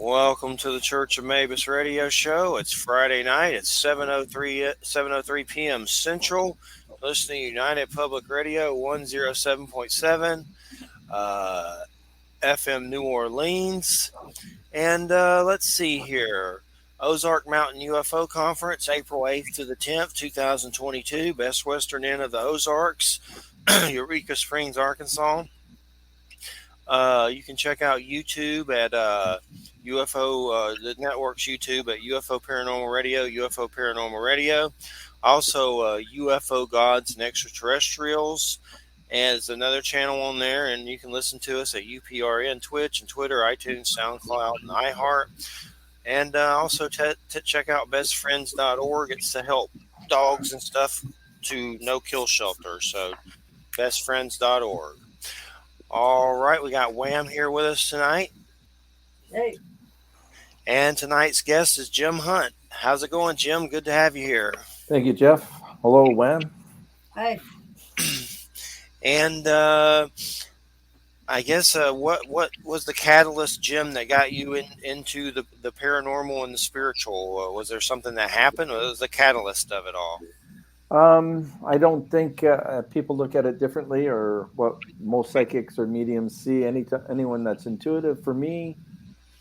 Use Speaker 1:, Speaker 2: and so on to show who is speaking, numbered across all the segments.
Speaker 1: Welcome to the Church of Mabus radio show. It's Friday night. It's 7:03 p.m. Central. Listening to United Public Radio 107.7 uh, FM New Orleans. And let's see here. Ozark Mountain UFO Conference, April 8th to the 10th, 2022. Best Western end of the Ozarks, Eureka Springs, Arkansas. You can check out YouTube at UFO, the network's YouTube at UFO Paranormal Radio, UFO Paranormal Radio. Also, UFO Gods and Extraterrestrials. And there's another channel on there, and you can listen to us at UPRN, Twitch, and Twitter, iTunes, SoundCloud, and iHeart. And also check out bestfriends.org. It's to help dogs and stuff to no kill shelter. So bestfriends.org. All right, we got Wham here with us tonight.
Speaker 2: Hey.
Speaker 1: And tonight's guest is Jim Hunt. How's it going, Jim? Good to have you here.
Speaker 3: Thank you, Jeff. Hello, Wham.
Speaker 2: Hey.
Speaker 1: And I guess what was the catalyst, Jim, that got you into the paranormal and the spiritual? Was there something that happened? What was the catalyst of it all?
Speaker 3: I don't think people look at it differently, or what most psychics or mediums see. Anyone that's intuitive. For me,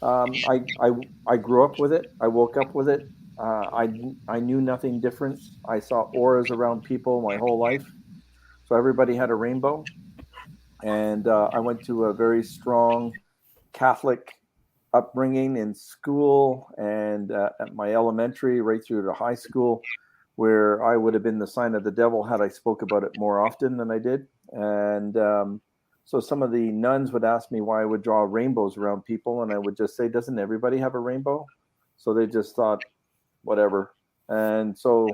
Speaker 3: I grew up with it. I woke up with it. I knew nothing different. I saw auras around people my whole life. So everybody had a rainbow. And I went to a very strong Catholic upbringing in school and at my elementary right through to high school, where I would have been the sign of the devil had I spoke about it more often than I did. And so some of the nuns would ask me why I would draw rainbows around people. And I would just say, doesn't everybody have a rainbow? So they just thought, whatever. And so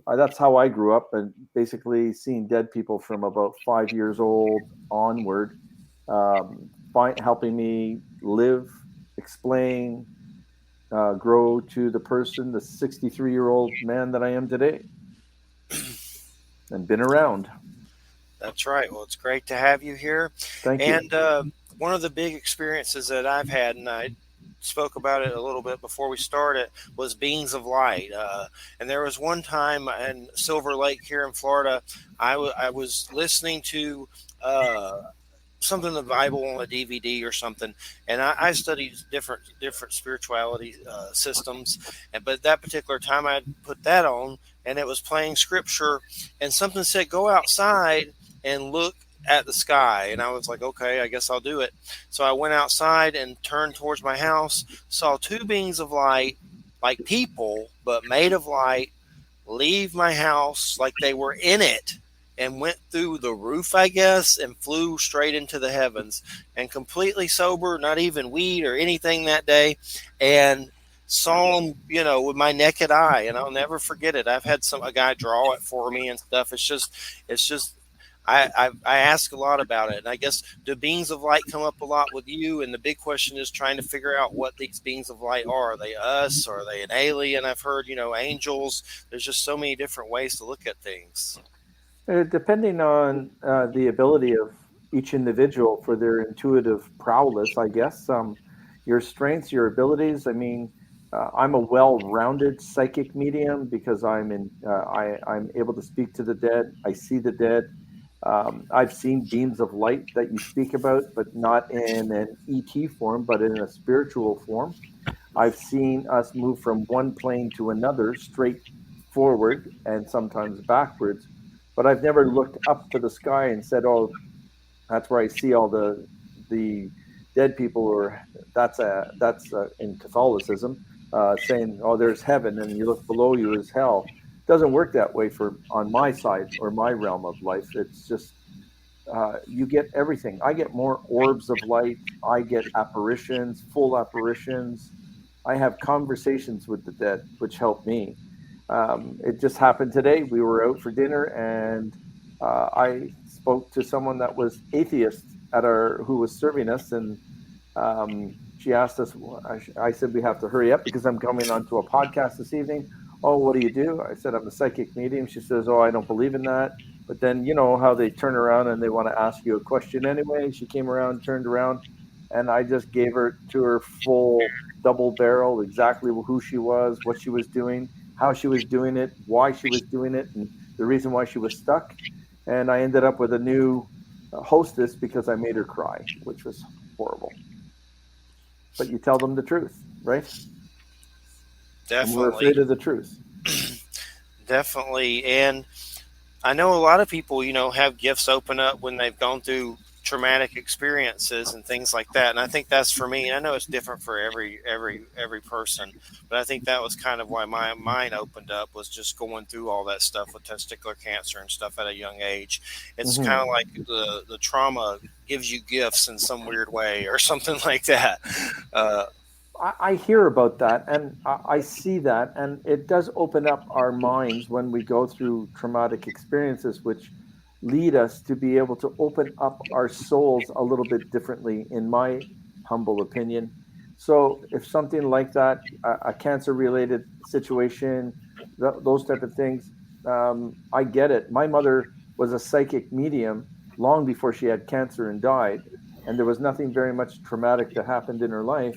Speaker 3: that's how I grew up, and basically seeing dead people from about 5 years old onward, helping me live, explain, grow to the 63-year-old man that I am today, and been around.
Speaker 1: That's right. Well, it's great to have you here.
Speaker 3: Thank you.
Speaker 1: And one of the big experiences that I've had, and I spoke about it a little bit before we started, was beings of light. And there was one time in Silver Lake here in Florida, I was listening to something in the Bible on a DVD or something, and I studied different spirituality systems, but that particular time I put that on, and it was playing scripture, and something said, go outside and look at the sky. And I was like, okay, I guess I'll do it. So I went outside and turned towards my house, saw two beings of light, like people, but made of light, leave my house like they were in it, and went through the roof, I guess, and flew straight into the heavens, and completely sober, not even weed or anything that day, and saw them, with my naked eye, and I'll never forget it. I've had a guy draw it for me and stuff. It's just, I ask a lot about it, and I guess do beings of light come up a lot with you? And the big question is trying to figure out what these beings of light are. Are they us? Or are they an alien? I've heard, angels. There's just so many different ways to look at things.
Speaker 3: Depending on the ability of each individual for their intuitive prowess, I guess, your strengths, your abilities. I mean, I'm a well-rounded psychic medium because I'm able to speak to the dead. I see the dead. I've seen beams of light that you speak about, but not in an ET form, but in a spiritual form. I've seen us move from one plane to another, straight forward and sometimes backwards. But I've never looked up to the sky and said, "Oh, that's where I see all the dead people," or that's in Catholicism, saying, "Oh, there's heaven," and you look below you is hell. It doesn't work that way on my side or my realm of life. It's just you get everything. I get more orbs of light. I get apparitions, full apparitions. I have conversations with the dead, which help me. It just happened today. We were out for dinner, and I spoke to someone that was atheist who was serving us, and she asked us. I said we have to hurry up because I'm coming onto a podcast this evening. Oh, what do you do? I said I'm a psychic medium. She says, "Oh, I don't believe in that." But then you know how they turn around and they want to ask you a question anyway. She came around, turned around. and I just gave her to her full double barrel, exactly who she was, what she was doing, how she was doing it, why she was doing it, and the reason why she was stuck. And I ended up with a new hostess because I made her cry, which was horrible. But you tell them the truth, right? And we're
Speaker 1: Definitely.
Speaker 3: afraid of the truth.
Speaker 1: Definitely. And I know a lot of people, have gifts open up when they've gone through traumatic experiences and things like that. And I think that's for me. I know it's different for every person, but I think that was kind of why my mine opened up, was just going through all that stuff with testicular cancer and stuff at a young age. It's kind of
Speaker 3: Mm-hmm.
Speaker 1: like the trauma gives you gifts in some weird way or something like that. Uh,
Speaker 3: I hear about that and I see that, and it does open up our minds when we go through traumatic experiences, which lead us to be able to open up our souls a little bit differently, in my humble opinion. So, if something like that, a cancer related situation, those type of things, I get it. My mother was a psychic medium long before she had cancer and died, and there was nothing very much traumatic that happened in her life,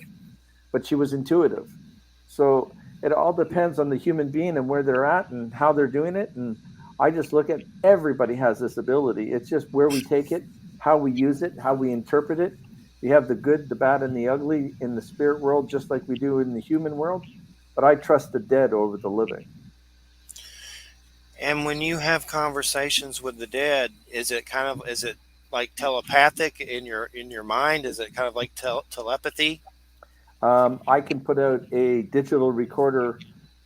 Speaker 3: but she was intuitive. So it all depends on the human being and where they're at and how they're doing it. And I just look at, everybody has this ability. It's just where we take it, how we use it, how we interpret it. We have the good, the bad, and the ugly in the spirit world, just like we do in the human world. But I trust the dead over the living.
Speaker 1: and when you have conversations with the dead, is it like telepathic in your mind? Is it kind of like telepathy?
Speaker 3: I can put out a digital recorder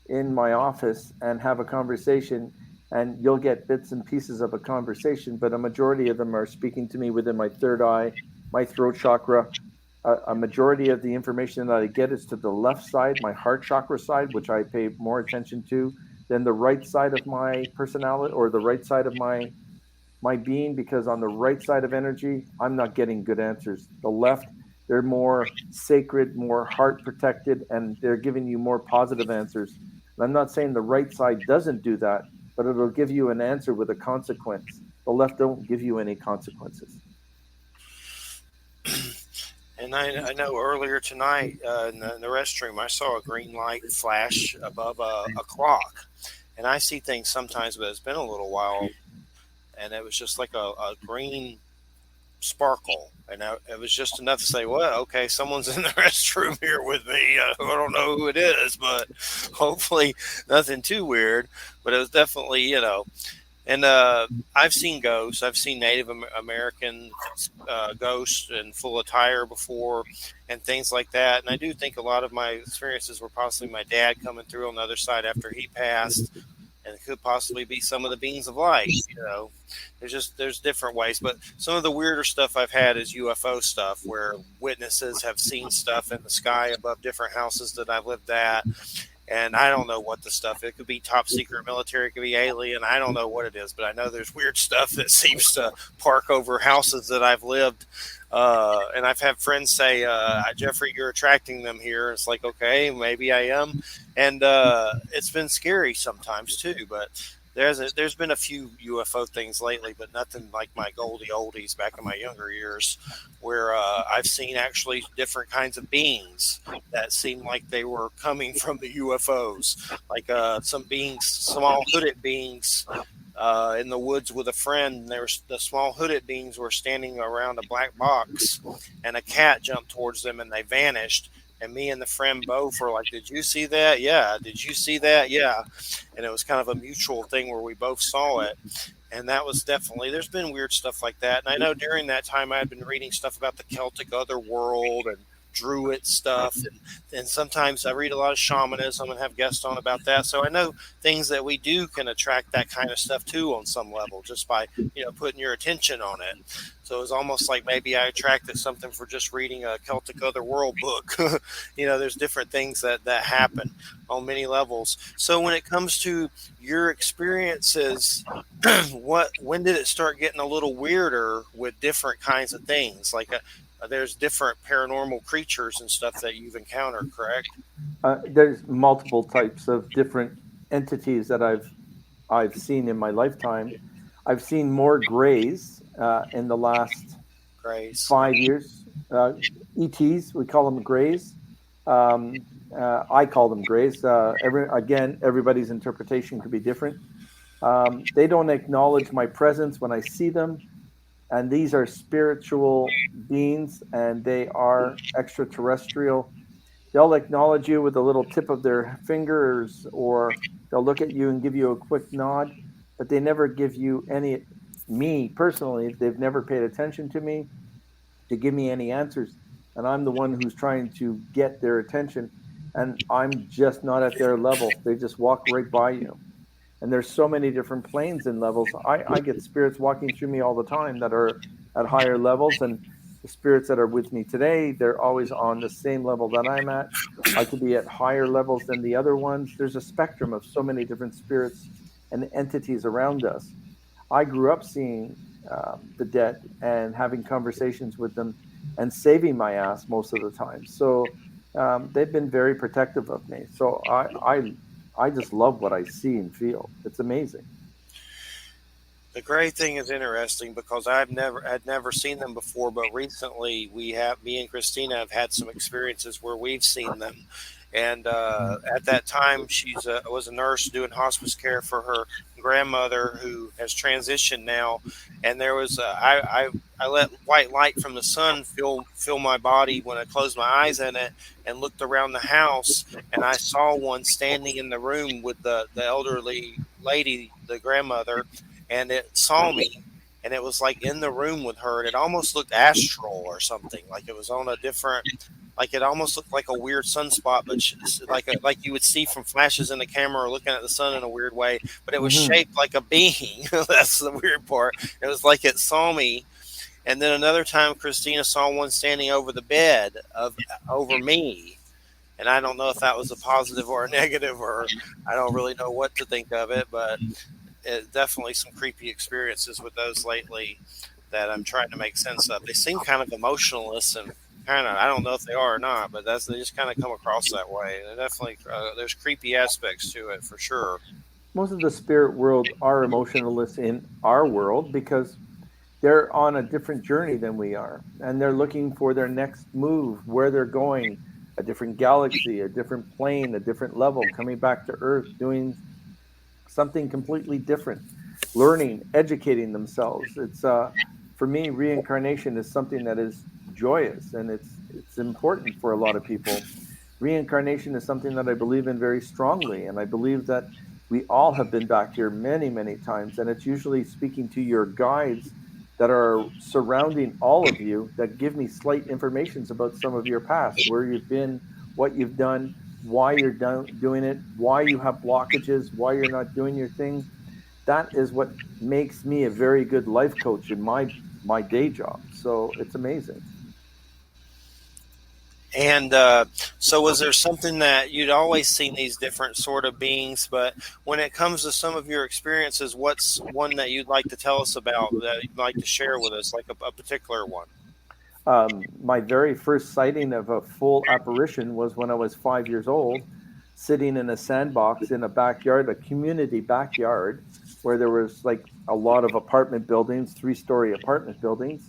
Speaker 3: in my office and have a conversation, and you'll get bits and pieces of a conversation, but a majority of them are speaking to me within my third eye, my throat chakra. A majority of the information that I get is to the left side, my heart chakra side, which I pay more attention to than the right side of my personality, or the right side of my being, because on the right side of energy, I'm not getting good answers. The left, they're more sacred, more heart protected, and they're giving you more positive answers. And I'm not saying the right side doesn't do that, but it'll give you an answer with a consequence. The left don't give you any consequences.
Speaker 1: And I know earlier tonight in the restroom, I saw a green light flash above a clock. And I see things sometimes, but it's been a little while, and it was just like a green sparkle. And it was just enough to say, well, okay, someone's in the restroom here with me. I don't know who it is, but hopefully nothing too weird. But it was definitely, and I've seen ghosts. I've seen Native American ghosts in full attire before, and things like that. And I do think a lot of my experiences were possibly my dad coming through on the other side after he passed, and it could possibly be some of the beings of light. There's different ways, but some of the weirder stuff I've had is UFO stuff, where witnesses have seen stuff in the sky above different houses that I've lived at, and I don't know what the stuff. It could be top secret military, it could be alien. I don't know what it is, but I know there's weird stuff that seems to park over houses that I've lived. And I've had friends say, "Jeffrey, you're attracting them here." It's like, okay, maybe I am, and it's been scary sometimes too. But there's been a few UFO things lately, but nothing like my Goldie oldies back in my younger years, where I've seen actually different kinds of beings that seemed like they were coming from the UFOs, like some beings, small hooded beings. In the woods with a friend, the small hooded beings were standing around a black box, and a cat jumped towards them, and they vanished. And me and the friend both were like, "Did you see that? Yeah. Did you see that? Yeah." And it was kind of a mutual thing where we both saw it. And that was definitely, there's been weird stuff like that. And I know during that time I had been reading stuff about the Celtic otherworld and Druid stuff. And sometimes I read a lot of shamanism and have guests on about that. So I know things that we do can attract that kind of stuff too on some level, just by, putting your attention on it. So it's almost like maybe I attracted something for just reading a Celtic otherworld book. There's different things that happen on many levels. So when it comes to your experiences, when did it start getting a little weirder with different kinds of things? Like there's different paranormal creatures and stuff that you've encountered, correct?
Speaker 3: There's multiple types of different entities that I've seen in my lifetime. I've seen more grays in the last
Speaker 1: Grace.
Speaker 3: 5 years. ETs. We call them Greys. I call them Greys. Everybody's interpretation could be different. They don't acknowledge my presence when I see them, and these are spiritual beings, and they are extraterrestrial. They'll acknowledge you with a little tip of their fingers, or they'll look at you and give you a quick nod, but they never give you any. Me personally, they've never paid attention to me to give me any answers. And I'm the one who's trying to get their attention. And I'm just not at their level. They just walk right by you. And there's so many different planes and levels. I get spirits walking through me all the time that are at higher levels. And the spirits that are with me today, they're always on the same level that I'm at. I could be at higher levels than the other ones. There's a spectrum of so many different spirits and entities around us. I grew up seeing the dead and having conversations with them and saving my ass most of the time. So they've been very protective of me. So I just love what I see and feel. It's amazing.
Speaker 1: The gray thing is interesting because I'd never seen them before, but recently me and Christina have had some experiences where we've seen them. And at that time, was a nurse doing hospice care for her grandmother who has transitioned now. And there was I let white light from the sun fill my body when I closed my eyes in it and looked around the house, and I saw one standing in the room with the elderly lady, the grandmother, and it saw me, and it was like in the room with her, and it almost looked astral or something, like it was on a different, like it almost looked like a weird sunspot, but like you would see from flashes in the camera or looking at the sun in a weird way, but it was
Speaker 3: Mm-hmm.
Speaker 1: shaped like a being. That's the weird part. It was like it saw me. And then another time Christina saw one standing over the bed of over me, and I don't know if that was a positive or a negative, or I don't really know what to think of it, but definitely some creepy experiences with those lately that I'm trying to make sense of. They seem kind of emotionless and kind of, I don't know if they are or not, but they just kind of come across that way. And definitely there's creepy aspects to it for sure.
Speaker 3: Most of the spirit world are emotionalists in our world because they're on a different journey than we are, and they're looking for their next move, where they're going, a different galaxy, a different plane, a different level, coming back to Earth, doing something completely different, learning, educating themselves. It's For me, reincarnation is something that is joyous, and it's important for a lot of people. Reincarnation is something that I believe in very strongly, and I believe that we all have been back here many, many times, and it's usually speaking to your guides that are surrounding all of you that give me slight informations about some of your past, where you've been, what you've done, why you're doing it, why you have blockages, why you're not doing your thing. That is what makes me a very good life coach in my day job. So it's amazing.
Speaker 1: And so, was there something that you'd always seen these different sort of beings, but when it comes to some of your experiences, what's one that you'd like to tell us about that you'd like to share with us, like a particular one?
Speaker 3: My very first sighting of a full apparition was when I was 5 years old, sitting in a sandbox in a backyard, a community backyard, where there was like a lot of apartment buildings, three-story apartment buildings.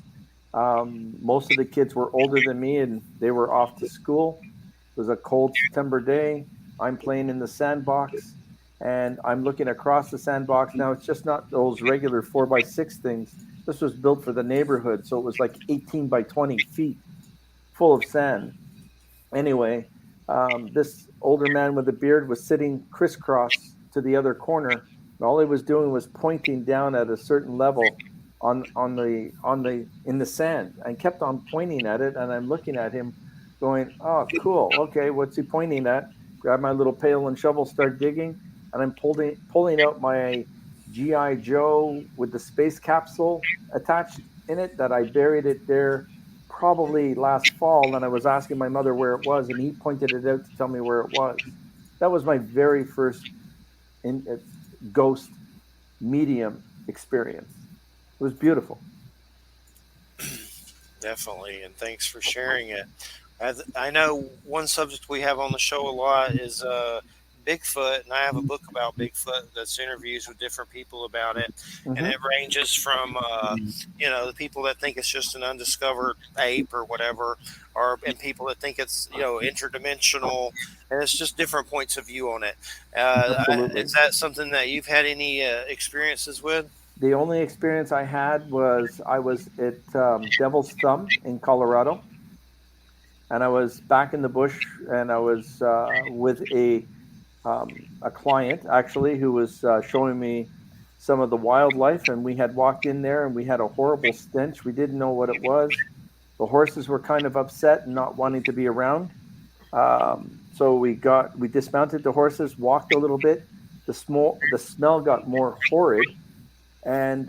Speaker 3: Most of the kids were older than me, and they were off to school. It was a cold September day. I'm playing in the sandbox, and I'm looking across the sandbox. Now it's just not those regular 4x6 things. This was built for the neighborhood, so it was like 18 by 20 feet full of sand. Anyway, this older man with a beard was sitting crisscross to the other corner, and all he was doing was pointing down at a certain level on the in the sand, and kept on pointing at it. And I'm looking at him, going, "Oh, cool. Okay, what's he pointing at?" Grab my little pail and shovel, start digging, and I'm pulling out my GI Joe with the space capsule attached in it that I buried it there probably last fall, and I was asking my mother where it was, and he pointed it out to tell me where it was. That was my very first ghost medium experience. It was beautiful.
Speaker 1: Definitely, and thanks for sharing it. I know one subject we have on the show a lot is Bigfoot, and I have a book about Bigfoot that's interviews with different people about it, and
Speaker 3: Hmm.
Speaker 1: it ranges from the people that think it's just an undiscovered ape or whatever, or and people that think it's interdimensional, and it's just different points of view on it.
Speaker 3: Absolutely.
Speaker 1: Is that something that you've had any experiences with?
Speaker 3: The only experience I had was I was at Devil's Thumb in Colorado, and I was back in the bush, and I was with a client actually who was showing me some of the wildlife, and we had walked in there, and we had a horrible stench. We didn't know what it was. The horses were kind of upset and not wanting to be around. So we dismounted the horses, walked a little bit. The smell got more horrid, and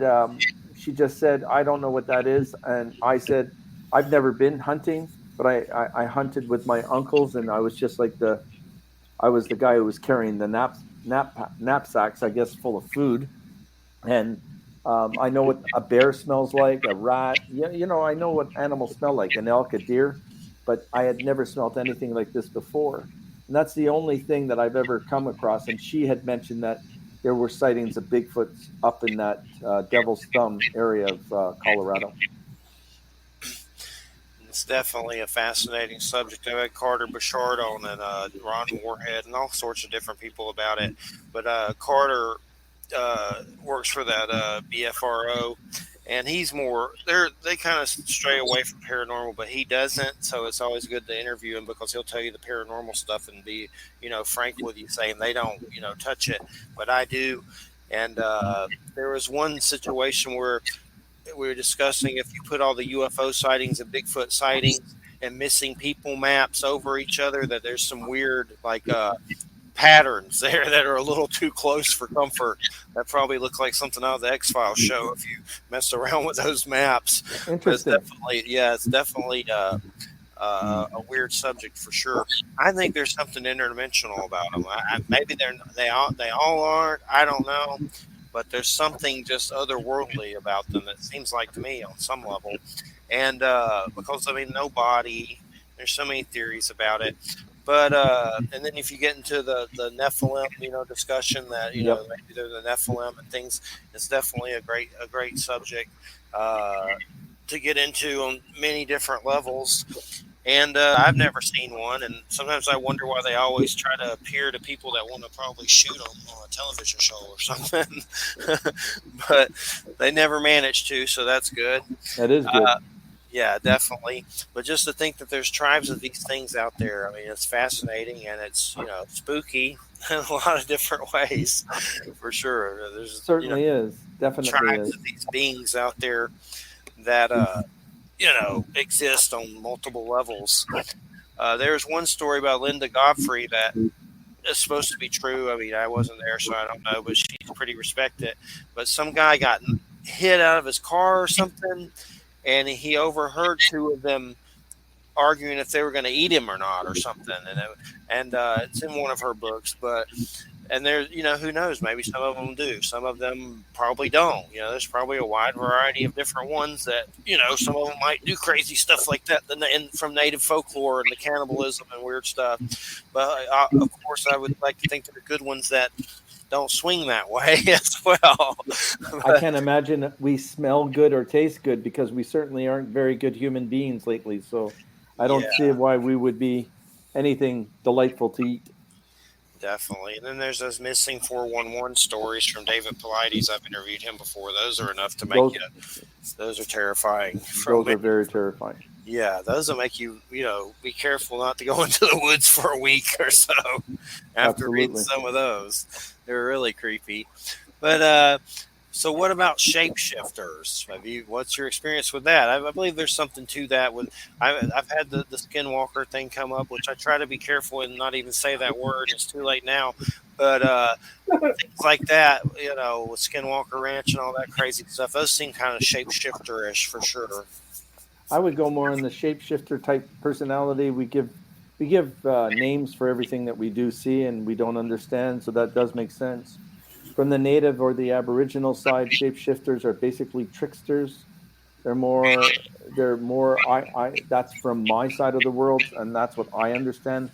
Speaker 3: she just said, "I don't know what that is." And I said, "I've never been hunting, but I hunted with my uncles, and I was the guy who was carrying the knapsacks, I guess, full of food, and I know what a bear smells like, a rat. Yeah, I know what animals smell like, an elk, a deer, but I had never smelled anything like this before. And that's the only thing that I've ever come across. And she had mentioned that there were sightings of Bigfoots up in that Devil's Thumb area of Colorado.
Speaker 1: It's definitely a fascinating subject. I've had Carter Bouchard on and Ron Moorhead and all sorts of different people about it. But Carter works for that BFRO, and he's more. They kind of stray away from paranormal, but he doesn't. So it's always good to interview him because he'll tell you the paranormal stuff and be frank with you, saying they don't touch it, but I do. And there was one situation where we were discussing if you put all the UFO sightings and Bigfoot sightings and missing people maps over each other, that there's some weird patterns there that are a little too close for comfort. That probably look like something out of the X Files show if you mess around with those maps. But it's
Speaker 3: Interesting.
Speaker 1: definitely, it's definitely a weird subject for sure. I think there's something interdimensional about them. Maybe they all aren't. I don't know, but there's something just otherworldly about them. It seems like to me on some level, and because I mean, no body. There's so many theories about it. But and then if you get into the Nephilim, discussion that
Speaker 3: Yep.
Speaker 1: maybe they're the Nephilim and things, it's definitely a great subject uh, to get into on many different levels. And I've never seen one, and sometimes I wonder why they always try to appear to people that want to probably shoot them on a television show or something. But they never manage to, so that's good.
Speaker 3: That is good.
Speaker 1: Uh, yeah, definitely. But just to think that there's tribes of these things out there, I mean, it's fascinating and it's spooky in a lot of different ways, for sure. There's
Speaker 3: Certainly is. Definitely
Speaker 1: tribes
Speaker 3: is.
Speaker 1: of these beings out there that exist on multiple levels. There's one story about Linda Godfrey that is supposed to be true. I mean, I wasn't there, so I don't know, but she's pretty respected. But some guy got hit out of his car or something, and he overheard two of them arguing if they were going to eat him or not or something. And it's in one of her books, but and there's who knows, maybe some of them do, some of them probably don't. There's probably a wide variety of different ones that some of them might do crazy stuff like that from native folklore and the cannibalism and weird stuff, but of course I would like to think there are good ones that don't swing that way as well.
Speaker 3: I
Speaker 1: But
Speaker 3: can't imagine we smell good or taste good because we certainly aren't very good human beings lately. So I don't
Speaker 1: yeah,
Speaker 3: see why we would be anything delightful to eat.
Speaker 1: definitely. And then there's those missing 411 stories from David Paulides. I've interviewed him before. Those are enough to make
Speaker 3: Those
Speaker 1: you. Those are terrifying. From
Speaker 3: those are very terrifying.
Speaker 1: Yeah, those will make you, be careful not to go into the woods for a week or so after reading
Speaker 3: Absolutely.
Speaker 1: some of those. They're really creepy. But so what about shapeshifters? What's your experience with that? I believe there's something to that. I've had the skinwalker thing come up, which I try to be careful and not even say that word. It's too late now. But things like that, with Skinwalker Ranch and all that crazy stuff, those seem kind of shapeshifter-ish for sure.
Speaker 3: I would go more in the shapeshifter type personality. We give names for everything that we do see and we don't understand, so that does make sense. From the native or the aboriginal side, shapeshifters are basically tricksters. They're more I that's from my side of the world, and that's what I understand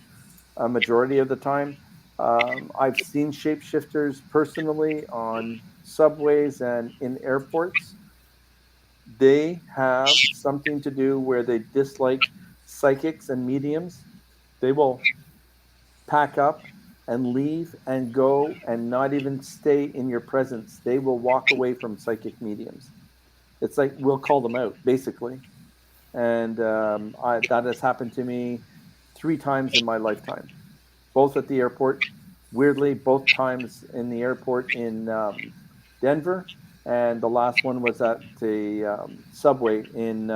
Speaker 3: a majority of the time. I've seen shapeshifters personally on subways and in airports. They have something to do where they dislike psychics and mediums. They will pack up and leave and go and not even stay in your presence. They will walk away from psychic mediums. It's like we'll call them out, basically. And that has happened to me 3 times in my lifetime, both at the airport. Weirdly, both times in the airport in Denver, and the last one was at the subway in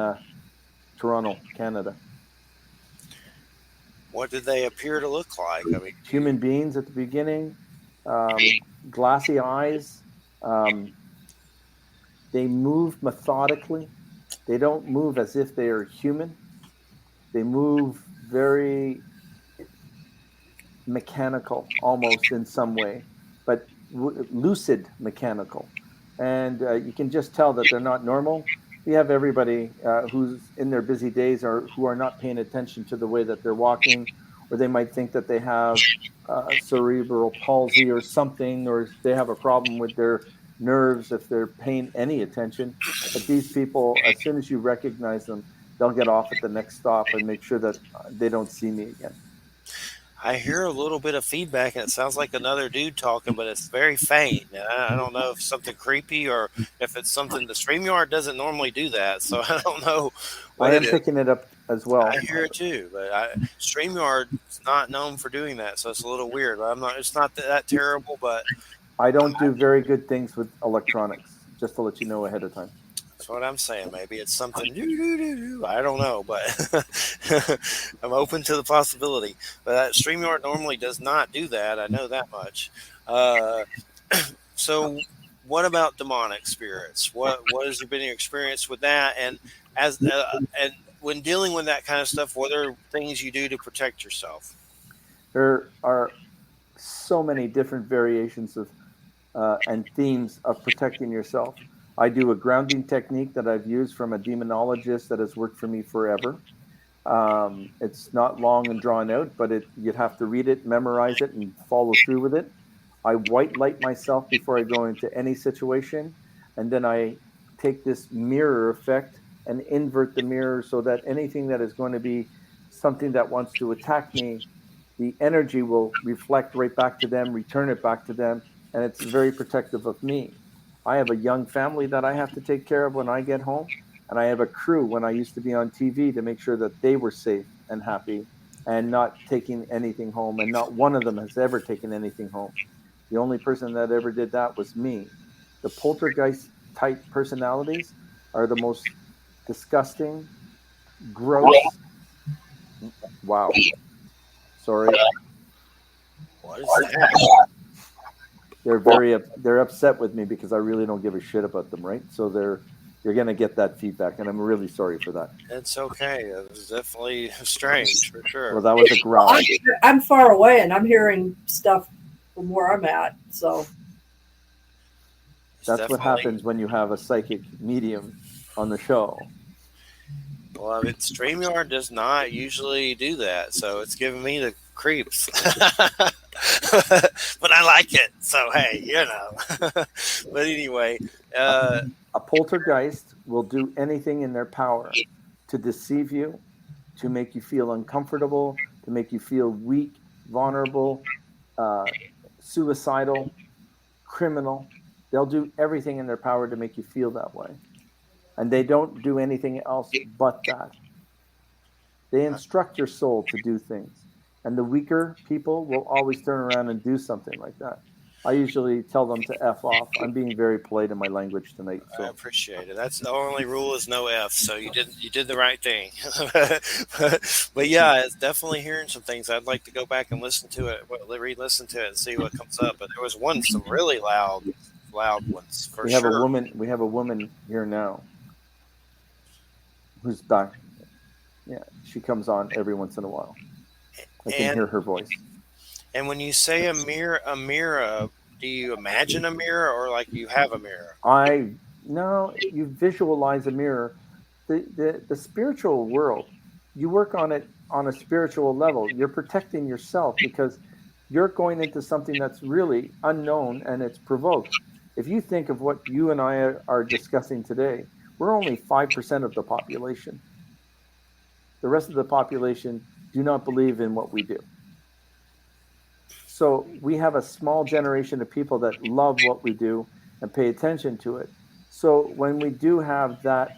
Speaker 3: Toronto, Canada.
Speaker 1: What did they appear to look like? I mean,
Speaker 3: Human beings at the beginning, glassy eyes. Um, they move methodically. They don't move as if they are human. They move very mechanical almost in some way, but lucid mechanical. And you can just tell that they're not normal. We have everybody who's in their busy days or who are not paying attention to the way that they're walking, or they might think that they have cerebral palsy or something, or they have a problem with their nerves if they're paying any attention. But these people, as soon as you recognize them, they'll get off at the next stop and make sure that they don't see me again.
Speaker 1: I hear a little bit of feedback, and it sounds like another dude talking, but it's very faint. And I don't know if it's something creepy or if it's something. The StreamYard doesn't normally do that, so I don't know
Speaker 3: I
Speaker 1: what
Speaker 3: am
Speaker 1: it is.
Speaker 3: picking it up as well.
Speaker 1: I hear it too, but StreamYard is not known for doing that, so it's a little weird. I'm not. It's not that terrible, but
Speaker 3: I don't do very good things with electronics, just to let you know ahead of time.
Speaker 1: that's what I'm saying. Maybe it's something. I don't know, but I'm open to the possibility. But StreamYard normally does not do that. I know that much. Uh, so, what about demonic spirits? What has been your experience with that? And when dealing with that kind of stuff, what are things you do to protect yourself?
Speaker 3: There are so many different variations of and themes of protecting yourself. I do a grounding technique that I've used from a demonologist that has worked for me forever. It's not long and drawn out, but you'd have to read it, memorize it, and follow through with it. I white light myself before I go into any situation, and then I take this mirror effect and invert the mirror so that anything that is going to be something that wants to attack me, the energy will reflect right back to them, return it back to them, and it's very protective of me. I have a young family that I have to take care of when I get home, and I have a crew when I used to be on TV to make sure that they were safe and happy and not taking anything home. And not one of them has ever taken anything home. The only person that ever did that was me. The poltergeist type personalities are the most disgusting, gross. Wow. Sorry.
Speaker 1: What is that?
Speaker 3: They're upset with me because I really don't give a shit about them, right? So you're going to get that feedback, and I'm really sorry for that.
Speaker 1: It's okay. It was definitely strange for sure.
Speaker 3: Well, that was a growl.
Speaker 2: I'm far away and I'm hearing stuff from where I'm at. So
Speaker 3: that's what happens when you have a psychic medium on the show.
Speaker 1: Well, I mean, StreamYard does not usually do that, so it's giving me the creeps. But I like it, so hey, you know. But anyway,
Speaker 3: a poltergeist will do anything in their power to deceive you, to make you feel uncomfortable, to make you feel weak, vulnerable, suicidal, criminal. They'll do everything in their power to make you feel that way. And they don't do anything else but that. They instruct your soul to do things. And the weaker people will always turn around and do something like that. I usually tell them to F off. I'm being very polite in my language tonight. So.
Speaker 1: I appreciate it. That's the only rule is no F. So you did the right thing. But yeah, it's definitely hearing some things. I'd like to go back and listen to it, re-listen to it, and see what comes up. But there was some really loud ones for sure.
Speaker 3: We have a woman here now who's back. Yeah, she comes on every once in a while. I can hear her voice.
Speaker 1: And when you say a mirror, do you imagine a mirror or like you have a mirror?
Speaker 3: No, you visualize a mirror. The spiritual world, you work on it on a spiritual level. You're protecting yourself because you're going into something that's really unknown and it's provoked. If you think of what you and I are discussing today, we're only 5% of the population. The rest of the population do not believe in what we do. So we have a small generation of people that love what we do and pay attention to it. So when we do have that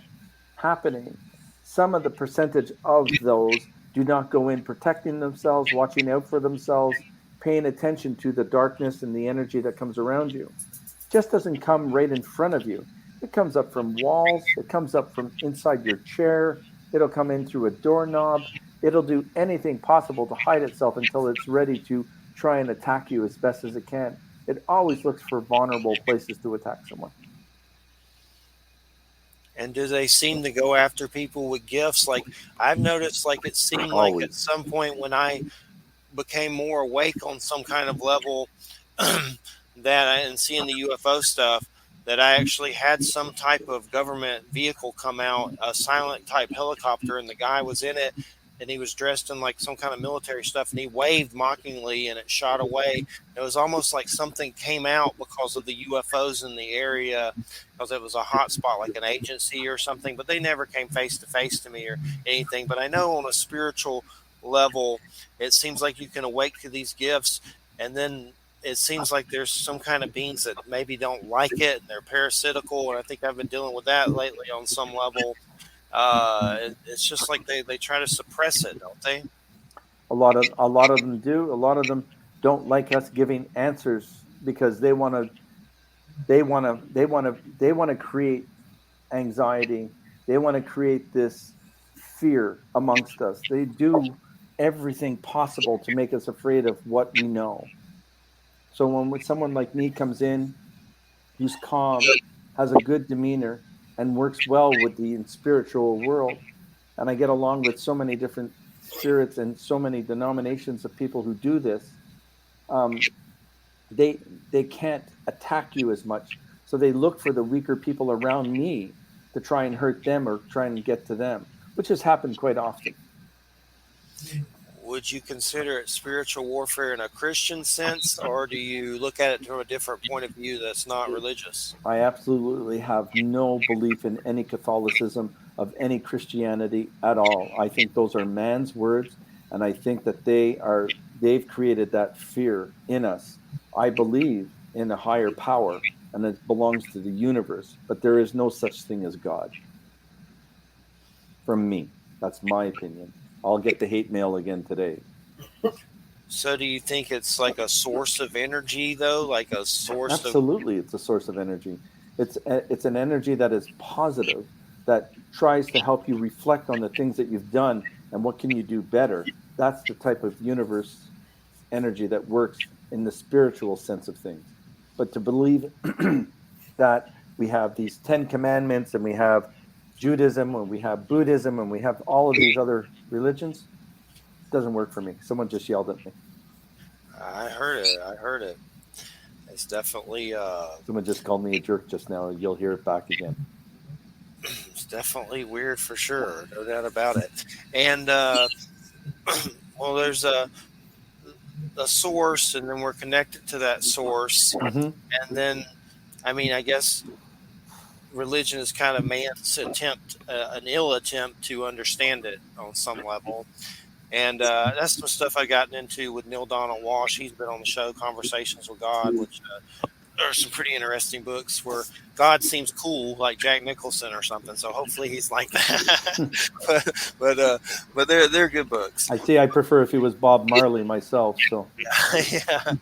Speaker 3: happening, some of the percentage of those do not go in protecting themselves, watching out for themselves, paying attention to the darkness and the energy that comes around you. It just doesn't come right in front of you. It comes up from walls, it comes up from inside your chair, it'll come in through a doorknob. It'll do anything possible to hide itself until it's ready to try and attack you as best as it can. It always looks for vulnerable places to attack someone.
Speaker 1: And do they seem to go after people with gifts? Like I've noticed, like it seemed like at
Speaker 3: Always.
Speaker 1: some point when I became more awake on some kind of level, and seeing the UFO stuff, that I actually had some type of government vehicle come out, a silent type helicopter, and the guy was in it, and he was dressed in like some kind of military stuff, and he waved mockingly, and it shot away. It was almost like something came out because of the UFOs in the area, because it was a hot spot, like an agency or something. But they never came face to face to me or anything. But I know on a spiritual level, it seems like you can awake to these gifts, and then it seems like there's some kind of beings that maybe don't like it and they're parasitical. And I think I've been dealing with that lately on some level. It's just like they try to suppress it, don't they?
Speaker 3: A lot of them do. A lot of them don't like us giving answers because they want to create anxiety. They want to create this fear amongst us. They do everything possible to make us afraid of what we know. So when someone like me comes in, who's calm, has a good demeanor, and works well with the spiritual world, and I get along with so many different spirits and so many denominations of people who do this, um, they can't attack you as much. So they look for the weaker people around me to try and hurt them or try and get to them, which has happened quite often.
Speaker 1: Would you consider it spiritual warfare in a Christian sense, or do you look at it from a different point of view that's not religious?
Speaker 3: I absolutely have no belief in any Catholicism of any Christianity at all. I think those are man's words, and I think that they've created that fear in us. I believe in a higher power and it belongs to the universe, but there is no such thing as God. From me. That's my opinion. I'll get the hate mail again today.
Speaker 1: So, do you think it's like a source of energy, though? Like a source of.
Speaker 3: Absolutely, it's a source of energy. It's an energy that is positive, that tries to help you reflect on the things that you've done and what can you do better. That's the type of universe energy that works in the spiritual sense of things. But to believe that we have these 10 commandments and we have Judaism and we have Buddhism and we have all of these other religions doesn't work for me. Someone just yelled at me.
Speaker 1: I heard it. I heard it. It's definitely.
Speaker 3: Someone just called me a jerk just now. You'll hear it back again.
Speaker 1: It's definitely weird for sure, no doubt about it. And well, there's a source, and then we're connected to that source,
Speaker 3: Mm-hmm.
Speaker 1: and then, I mean, I guess religion is kind of man's attempt, an ill attempt to understand it on some level. And that's some stuff I've gotten into with Neil Donald Walsh. He's been on the show, Conversations with God, which are some pretty interesting books where God seems cool, like Jack Nicholson or something. So hopefully he's like that. but they're good books.
Speaker 3: I see. I prefer if he was Bob Marley myself. So
Speaker 1: Yeah,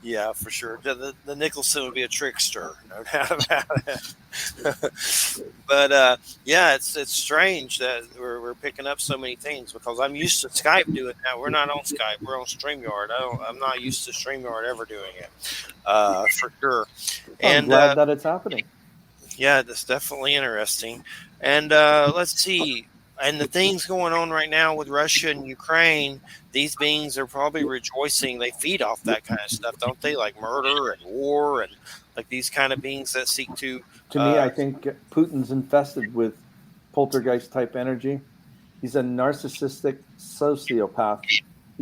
Speaker 1: yeah, for sure. The Nicholson would be a trickster, no doubt about it. But yeah, it's strange that we're picking up so many things because I'm used to Skype doing that. We're not on Skype. We're on StreamYard. I'm not used to StreamYard ever doing it, for sure.
Speaker 3: I'm
Speaker 1: And
Speaker 3: glad that it's happening.
Speaker 1: yeah, that's definitely interesting. And let's see. And the things going on right now with Russia and Ukraine, these beings are probably rejoicing. They feed off that kind of stuff, don't they? Like murder and war and like these kind of beings that seek to.
Speaker 3: To me, I think Putin's infested with poltergeist type energy. He's a narcissistic sociopath.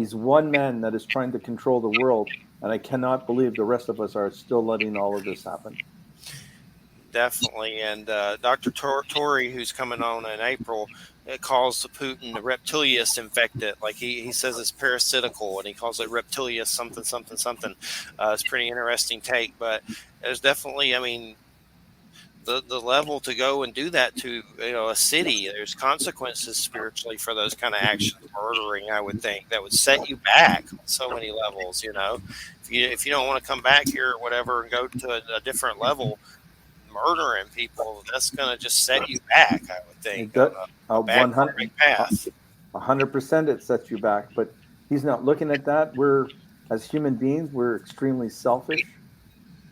Speaker 3: He's one man that is trying to control the world, and I cannot believe the rest of us are still letting all of this happen.
Speaker 1: Definitely. And Dr. Tory, who's coming on in April, calls the Putin the reptilius infected. Like he says it's parasitical, and he calls it reptilius something, something, something. It's a pretty interesting take, but there's definitely, I mean, the level to go and do that to a city, there's consequences spiritually for those kind of actions. Murdering, I would think, that would set you back on so many levels. If you don't want to come back here or whatever and go to a different level, murdering people, that's going to just set you back, I would think,
Speaker 3: It
Speaker 1: on
Speaker 3: does,
Speaker 1: a bad karmic path.
Speaker 3: 100% it sets you back, but he's not looking at that. As human beings, we're extremely selfish.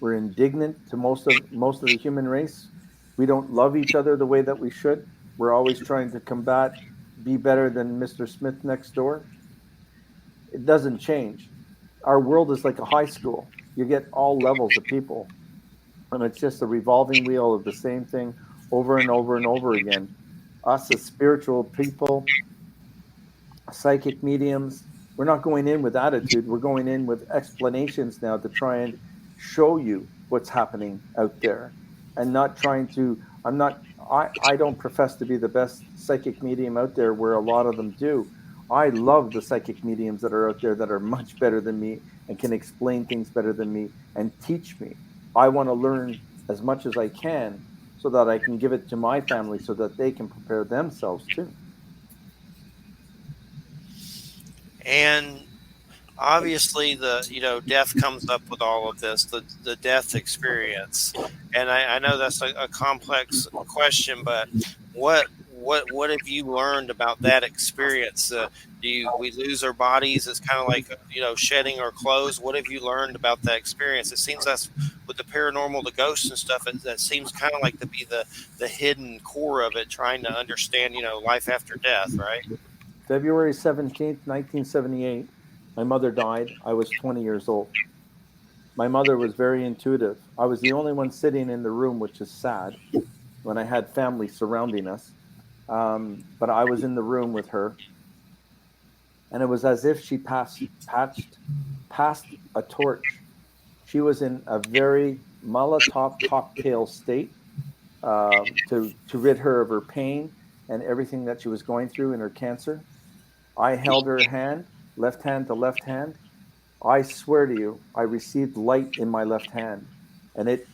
Speaker 3: We're indignant to most of the human race. We don't love each other the way that we should. We're always trying to combat, be better than Mr. Smith next door. It doesn't change. Our world is like a high school. You get all levels of people, and it's just a revolving wheel of the same thing over and over and over again. Us as spiritual people, psychic mediums, we're not going in with attitude. We're going in with explanations now to try and show you what's happening out there, and not trying to. I don't profess to be the best psychic medium out there, where a lot of them do. I love the psychic mediums that are out there that are much better than me and can explain things better than me and teach me. I want to learn as much as I can so that I can give it to my family so that they can prepare themselves too.
Speaker 1: And obviously, death comes up with all of this, the death experience. And I know that's a complex question, but what have you learned about that experience? We lose our bodies? It's kind of like shedding our clothes. What have you learned about that experience? It seems that's with the paranormal, the ghosts and stuff. That seems kind of like to be the hidden core of it, trying to understand life after death, right?
Speaker 3: February 17th, 1978, my mother died. I was 20 years old. My mother was very intuitive. I was the only one sitting in the room, which is sad when I had family surrounding us. But I was in the room with her, and it was as if she passed a torch. She was in a very Molotov cocktail state, to rid her of her pain and everything that she was going through in her cancer. I held her hand, left hand to left hand. I swear to you, I received light in my left hand, and it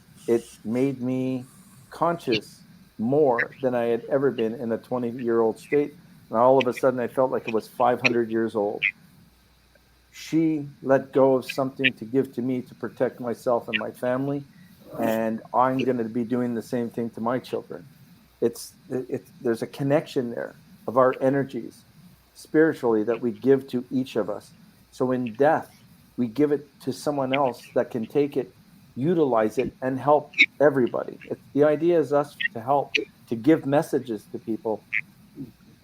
Speaker 3: made me conscious more than I had ever been in a 20-year-old state. And all of a sudden, I felt like it was 500 years old. She let go of something to give to me to protect myself and my family, and I'm going to be doing the same thing to my children. There's a connection there of our energies spiritually that we give to each of us. So in death, we give it to someone else that can take it, utilize it, and help everybody. The idea is us to help, to give messages to people.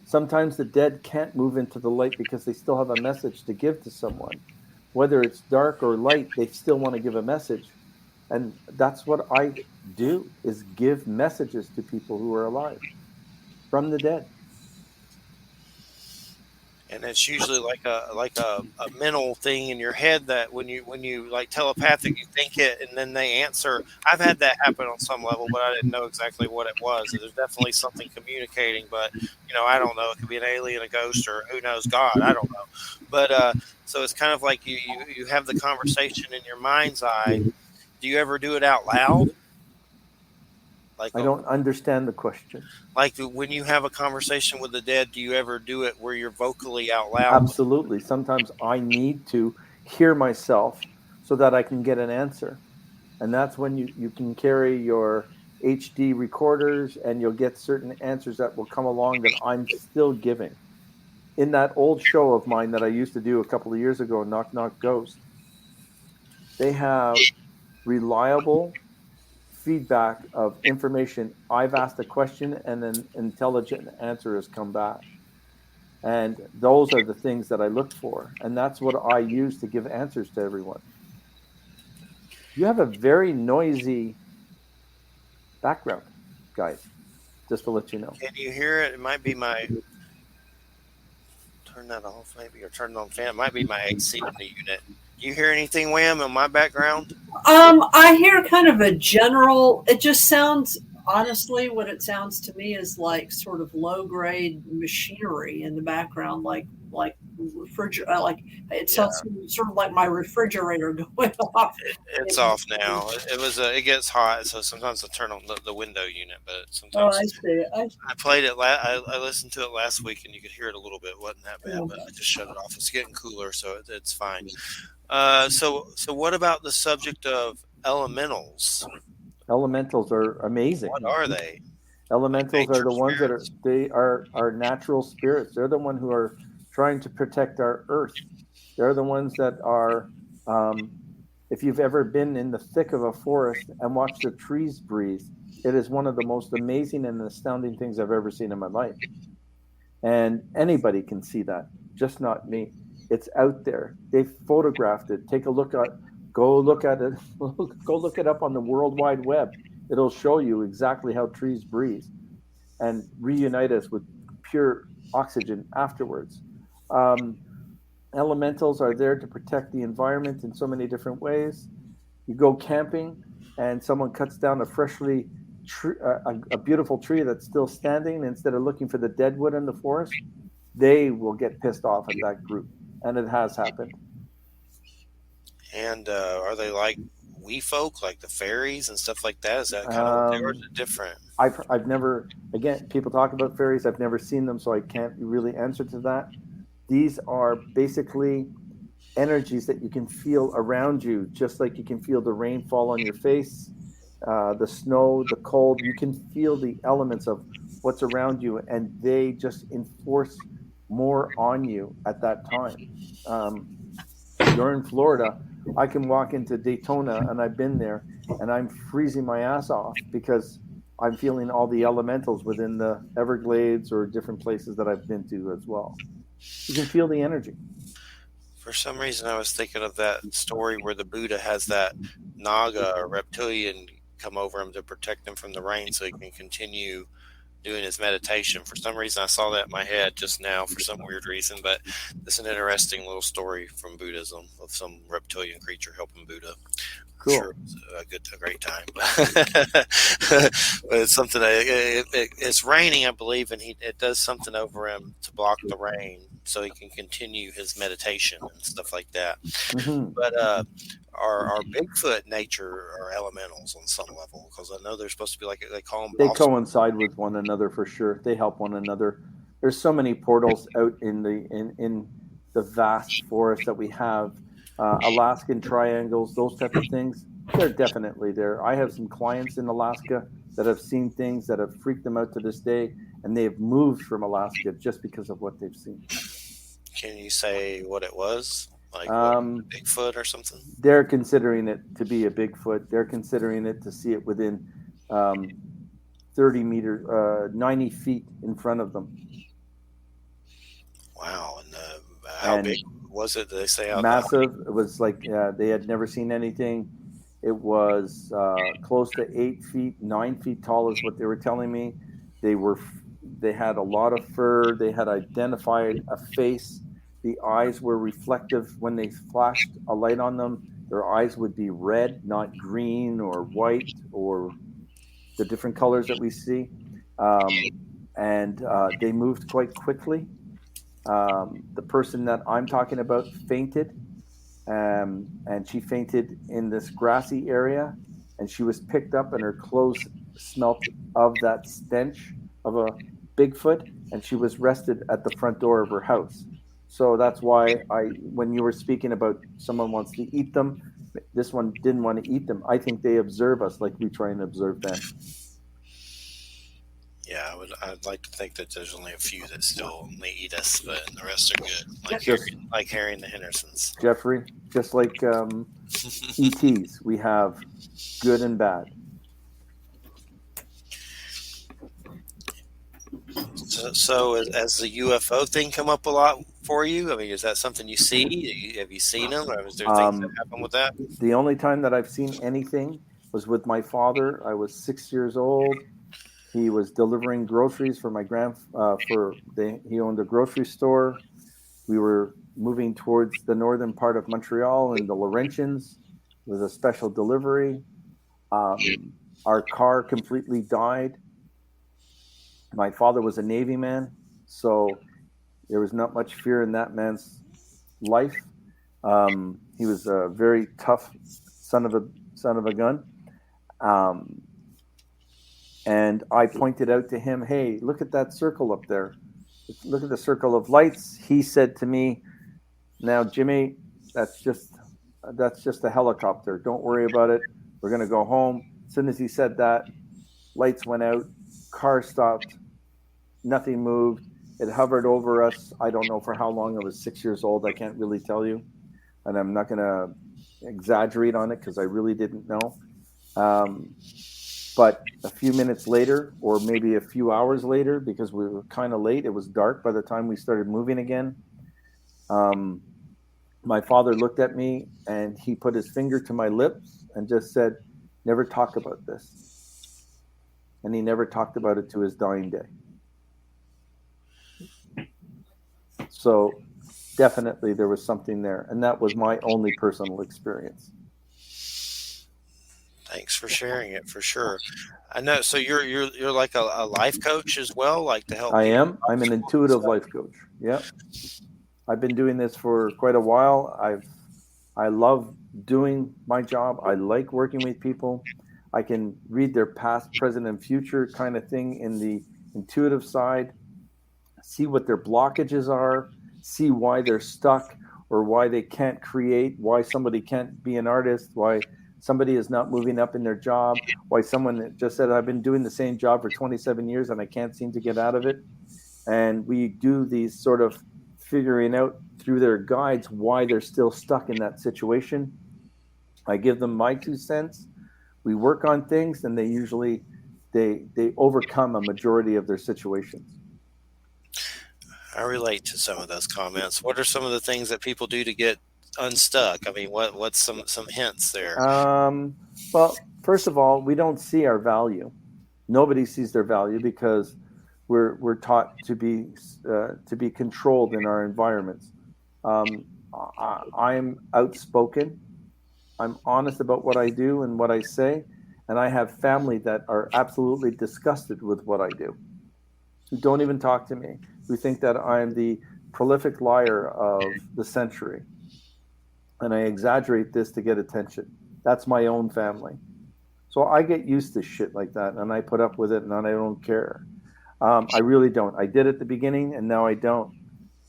Speaker 3: Sometimes the dead can't move into the light because they still have a message to give to someone. Whether it's dark or light, they still want to give a message. And that's what I do, is give messages to people who are alive from the dead.
Speaker 1: And it's usually like a mental thing in your head that when you like telepathic, you think it and then they answer. I've had that happen on some level, but I didn't know exactly what it was. There's definitely something communicating, but I don't know. It could be an alien, a ghost, or who knows, God. I don't know. But so it's kind of like you have the conversation in your mind's eye. Do you ever do it out loud? Like
Speaker 3: I don't understand the question.
Speaker 1: like when you have a conversation with the dead, do you ever do it where you're vocally out loud with them?
Speaker 3: Absolutely. Sometimes I need to hear myself so that I can get an answer. And that's when you can carry your HD recorders and you'll get certain answers that will come along that I'm still giving. In that old show of mine that I used to do a couple of years ago, Knock Knock Ghost, they have reliable feedback of information. I've asked a question and an intelligent answer has come back. And those are the things that I look for. And that's what I use to give answers to everyone. You have a very noisy background, guys, just to let you know.
Speaker 1: Can you hear it? It might be my turn that off maybe, or turn it on fan. It might be my AC in the unit. You hear anything, Wham, in my background?
Speaker 2: I hear kind of a general. It just sounds, honestly, what it sounds to me is like sort of low grade machinery in the background, like refrigerator. Like it
Speaker 1: Yeah,
Speaker 2: sounds sort of like my refrigerator going off.
Speaker 1: it's off now. It was it gets hot, so sometimes I turn on the window unit, but
Speaker 2: Oh, I
Speaker 1: sometimes
Speaker 2: see.
Speaker 1: I played it. I listened to it last week, and you could hear it a little bit. It wasn't that bad, but I just shut it off. It's getting cooler, so it's fine. So what about the subject of elementals?
Speaker 3: Elementals are
Speaker 1: What
Speaker 3: amazing.
Speaker 1: are they? Like
Speaker 3: Elementals are
Speaker 1: nature
Speaker 3: the ones that
Speaker 1: spirits?
Speaker 3: are natural spirits. They're the one who are trying to protect our earth. They're the ones that are. Um, if you've ever been in the thick of a forest and watched the trees breathe, it is one of the most amazing and astounding things I've ever seen in my life. And anybody can see that, just not me. It's out there. They photographed it. Take a look at, go look at it, go look it up on the World Wide Web. It'll show you exactly how trees breathe and reunite us with pure oxygen afterwards. Um, Elementals are there to protect the environment in so many different ways. You go camping and someone cuts down a a beautiful tree that's still standing instead of looking for the dead wood in the forest, they will get pissed off at that group, and it has happened.
Speaker 1: And are they like we folk, like the fairies and stuff like that? Is that kind of what they are? Or is
Speaker 3: Um,
Speaker 1: it different?
Speaker 3: I've never, again, people talk about fairies. I've never seen them, so I can't really answer to that. These are basically energies that you can feel around you, just like you can feel the rain fall on your face, the snow, the cold. You can feel the elements of what's around you, and they just enforce more on you at that time. Um, you're in Florida. I can walk into Daytona, and I've been there, and I'm freezing my ass off because I'm feeling all the elementals within the Everglades or different places that I've been to as well. You can feel the energy.
Speaker 1: For some reason, I was thinking of that story where the Buddha has that Naga or reptilian come over him to protect him from the rain so he can continue doing his meditation. For some reason, I saw that in my head just now for some weird reason, but it's an interesting little story from Buddhism of some reptilian creature helping Buddha. I'm sure
Speaker 3: Cool.
Speaker 1: it was a great time. But it's something that it's raining, I believe, and it does something over him to block the rain so he can continue his meditation and stuff like that.
Speaker 3: Mm-hmm.
Speaker 1: But are Bigfoot nature or elementals on some level? Because I know they're supposed to be like they call them
Speaker 3: They
Speaker 1: offspring.
Speaker 3: coincide with one another for sure. They help one another. There's so many portals out in the vast forest that we have, Alaskan triangles, those type of things. They're definitely there. I have some clients in Alaska that have seen things that have freaked them out to this day, and they have moved from Alaska just because of what they've seen.
Speaker 1: Can you say what it was? Like what
Speaker 3: Um,
Speaker 1: Bigfoot or something?
Speaker 3: they're considering it to be a Bigfoot. They're considering it to see it within um, 30 meters, 90 feet in front of them.
Speaker 1: Wow. And how big
Speaker 3: And
Speaker 1: was it? Did they say how
Speaker 3: massive. It was like they had never seen anything. It was close to 8 feet, 9 feet tall, is what they were telling me. They were, they had a lot of fur. They had identified a face. The eyes were reflective when they flashed a light on them. Their eyes would be red, not green or white or the different colors that we see. Um, and they moved quite quickly. The person that I'm talking about fainted, and she fainted in this grassy area, and she was picked up, and her clothes smelt of that stench of a Bigfoot, and she was rested at the front door of her house. So that's why when you were speaking about someone wants to eat them, this one didn't want to eat them. I think they observe us like we try and observe them.
Speaker 1: Yeah, I'd like to think that there's only a few that still only eat us, but the rest are good.
Speaker 3: Just
Speaker 1: Like Harry and the Hendersons.
Speaker 3: Jeffrey, just like ETs, we have good and bad.
Speaker 1: So as the UFO thing come up a lot for you? I mean, is that something you see? Have you seen them, or is there things that
Speaker 3: Um,
Speaker 1: happen with that?
Speaker 3: the only time that I've seen anything was with my father. I was 6 years old. He was delivering groceries for my he owned a grocery store. We were moving towards the northern part of Montreal in the Laurentians with a special delivery. Our car completely died. My father was a Navy man, so there was not much fear in that man's life. He was a very tough son of a son of a gun. Um, and I pointed out to him, "Hey, look at that circle up there. Look at the circle of lights." He said to me, "Now, Jimmy, that's just that's just a helicopter. Don't worry about it. We're gonna go home." As soon as he said that, lights went out, car stopped, nothing moved. It hovered over us. I don't know for how long. I was 6 years old. I can't really tell you, and I'm not gonna exaggerate on it because I really didn't know. Um, but a few minutes later, or maybe a few hours later, because we were kind of late, it was dark by the time we started moving again. Um, my father looked at me and he put his finger to my lips and just said, "Never talk about this." And he never talked about it to his dying day. So definitely there was something there. And that was my only personal experience.
Speaker 1: Thanks for sharing it for sure. I know. So you're like a life coach as well, like to help
Speaker 3: I
Speaker 1: people
Speaker 3: am. I'm an intuitive life coach. Yeah. I've been doing this for quite a while. I love doing my job. I like working with people. I can read their past, present, and future kind of thing in the intuitive side, see what their blockages are, see why they're stuck or why they can't create, why somebody can't be an artist, why somebody is not moving up in their job, why someone just said, "I've been doing the same job for 27 years and I can't seem to get out of it." And we do these sort of figuring out through their guides why they're still stuck in that situation. I give them my 2 cents. We work on things, and they usually they overcome a majority of their situations.
Speaker 1: I relate to some of those comments. What are some of the things that people do to get unstuck? I mean, what's some hints there?
Speaker 3: Um, well, first of all, we don't see our value. Nobody sees their value because we're taught to be controlled in our environments. Um, I'm outspoken. I'm honest about what I do and what I say, and I have family that are absolutely disgusted with what I do, who don't even talk to me, who think that I'm the prolific liar of the century, and I exaggerate this to get attention. That's my own family. So I get used to shit like that, and I put up with it, and I don't care. I really don't. I did at the beginning, and now I don't.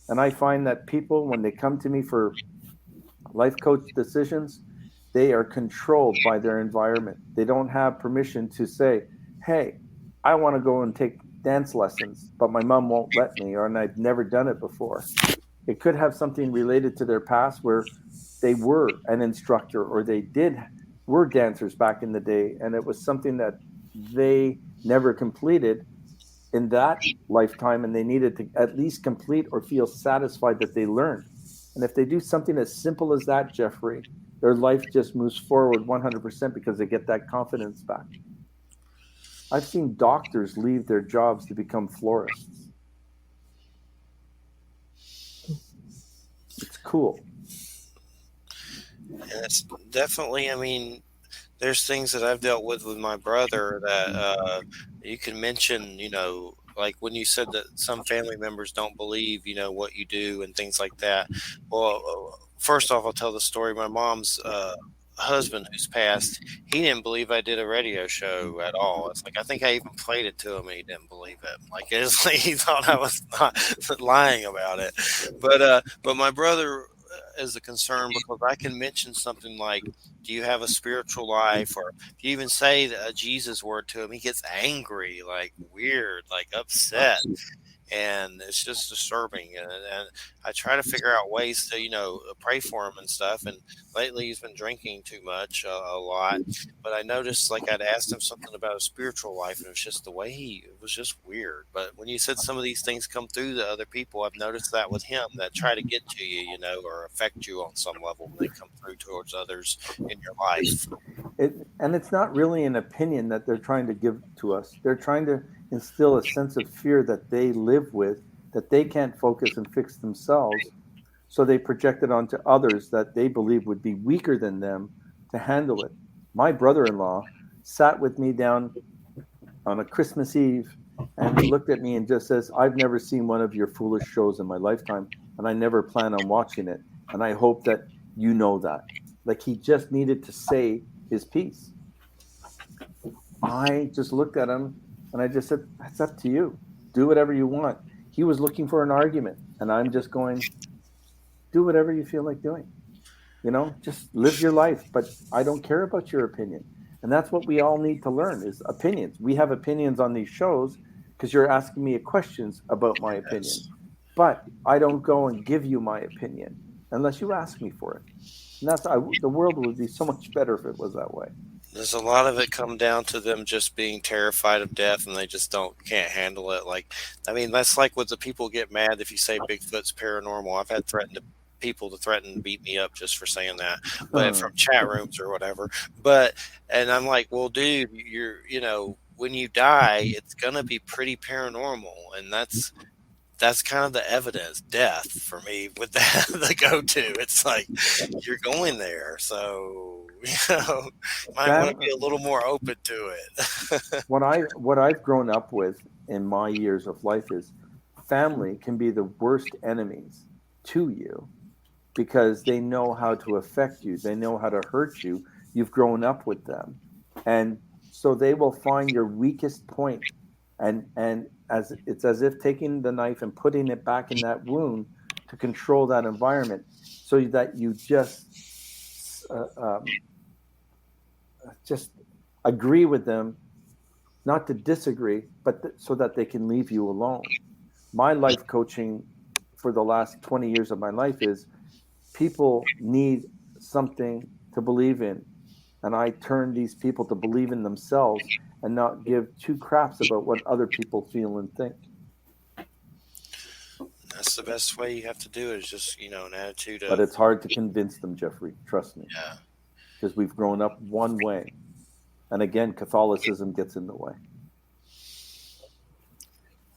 Speaker 3: And I find that people, when they come to me for life coach decisions, they are controlled by their environment. They don't have permission to say, "Hey, I want to go and take dance lessons, but my mom won't let me, or and I've never done it before." It could have something related to their past where they were an instructor or they did were dancers back in the day, and it was something that they never completed in that lifetime, and they needed to at least complete or feel satisfied that they learned. And if they do something as simple as that, Jeffrey, their life just moves forward 100% because they get that confidence back. I've seen doctors leave their jobs to become florists. It's cool.
Speaker 1: And it's definitely, I mean, there's things that I've dealt with my brother that you can mention, like when you said that some family members don't believe, what you do and things like that. Well, first off, I'll tell the story. My mom's husband, who's passed, he didn't believe I did a radio show at all. It's like I think I even played it to him, and he didn't believe it. Like it's like he thought I was not lying about it. But my brother is a concern because I can mention something like, "Do you have a spiritual life?" Or if you even say a Jesus word to him, he gets angry, like weird, like upset, and it's just disturbing. And I try to figure out ways to pray for him and stuff. And lately he's been drinking too much, a lot. But I noticed, like, I'd asked him something about a spiritual life, and it was just the way it was just weird. But when you said some of these things come through to other people, I've noticed that with him, that try to get to you, or affect you on some level when they come through towards others in your life.
Speaker 3: And it's not really an opinion that they're trying to give to us. They're trying to instill a sense of fear that they live with, that they can't focus and fix themselves. So they project it onto others that they believe would be weaker than them to handle it. My brother in law sat with me down on a Christmas Eve and looked at me and just says, I've never seen one of your foolish shows in my lifetime, and I never plan on watching it. And I hope that you know that. Like he just needed to say his piece. I just looked at him and I just said, that's up to you. Do whatever you want. He was looking for an argument, and I'm just going, do whatever you feel like doing. Just live your life, but I don't care about your opinion. And that's what we all need to learn is opinions. We have opinions on these shows because you're asking me questions about my opinion.
Speaker 1: Yes.
Speaker 3: But I don't go and give you my opinion unless you ask me for it. And the world would be so much better if it was that way.
Speaker 1: There's a lot of it come down to them just being terrified of death, and they just can't handle it. Like, I mean, that's like what the people get mad if you say Bigfoot's paranormal. I've had people to threaten to beat me up just for saying that, but from chat rooms or whatever. But and I'm like, well, dude, when you die, it's gonna be pretty paranormal, and that's kind of the evidence, death for me with that the go-to. It's like you're going there, so might want to be a little more open to it.
Speaker 3: What I've grown up with in my years of life is family can be the worst enemies to you because they know how to affect you, they know how to hurt you. You've grown up with them, and so they will find your weakest point, and as if taking the knife and putting it back in that wound to control that environment, so that you just agree with them, not to disagree, but so that they can leave you alone. My life coaching for the last 20 years of my life is people need something to believe in. And I turn these people to believe in themselves and not give two craps about what other people feel and think.
Speaker 1: That's the best way you have to do it, is just, an attitude of.
Speaker 3: But it's hard to convince them, Jeffrey. Trust me.
Speaker 1: Yeah.
Speaker 3: Because we've grown up one way. And again, Catholicism gets in the way.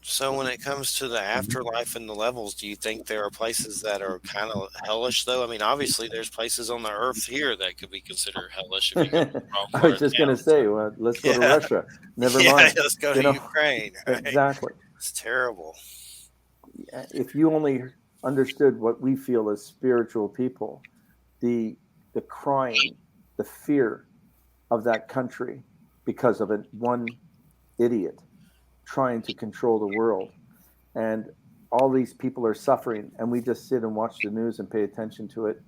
Speaker 1: So when it comes to the afterlife and the levels, do you think there are places that are kind of hellish, though? I mean, obviously, there's places on the earth here that could be considered hellish if you go to the wrong
Speaker 3: I
Speaker 1: part
Speaker 3: was
Speaker 1: of
Speaker 3: just going to
Speaker 1: town.
Speaker 3: say, well, let's go to Russia. Never mind.
Speaker 1: Let's go to Ukraine. Right?
Speaker 3: Exactly.
Speaker 1: It's terrible.
Speaker 3: If you only understood what we feel as spiritual people, the crying, the fear of that country because of one idiot trying to control the world, and all these people are suffering, and we just sit and watch the news and pay attention to it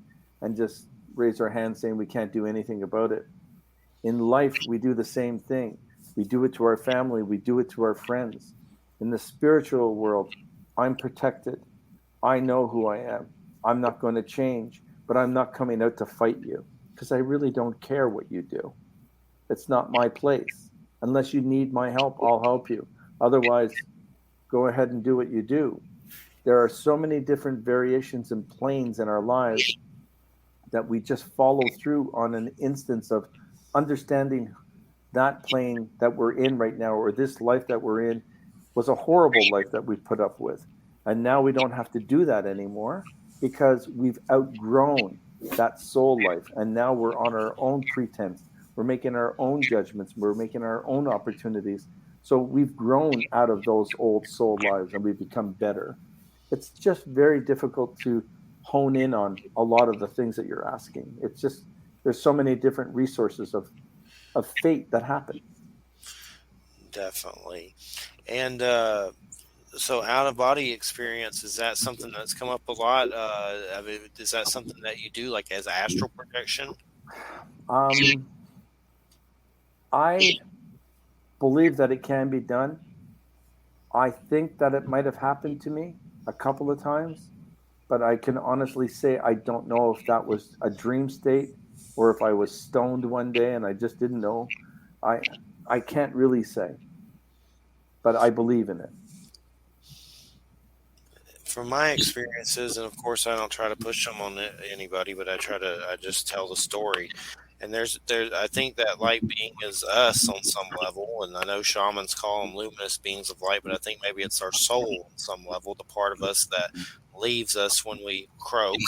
Speaker 3: and just raise our hands saying we can't do anything about it. In life, we do the same thing. We do it to our family, we do it to our friends. In the spiritual world, I'm protected. I know who I am. I'm not going to change, but I'm not coming out to fight you because I really don't care what you do. It's not my place. Unless you need my help, I'll help you. Otherwise, go ahead and do what you do. There are so many different variations and planes in our lives that we just follow through on an instance of understanding that plane that we're in right now, or this life that we're in, was a horrible life that we put up with. And now we don't have to do that anymore because we've outgrown that soul life. And now we're on our own pretense. We're making our own judgments. We're making our own opportunities. So we've grown out of those old soul lives and we've become better. It's just very difficult to hone in on a lot of the things that you're asking. It's just, there's so many different resources of fate that happen.
Speaker 1: Definitely. And so out of body experience, is that something that's come up a lot? I mean, is that something that you do like as astral projection?
Speaker 3: I believe that it can be done. I think that it might have happened to me a couple of times, but I can honestly say I don't know if that was a dream state or if I was stoned one day and I just didn't know. I can't really say, but I believe in it.
Speaker 1: From my experiences, and of course I don't try to push them on anybody, but I just tell the story. And I think that light being is us on some level, and I know shamans call them luminous beings of light, but I think maybe it's our soul on some level, the part of us that leaves us when we croak.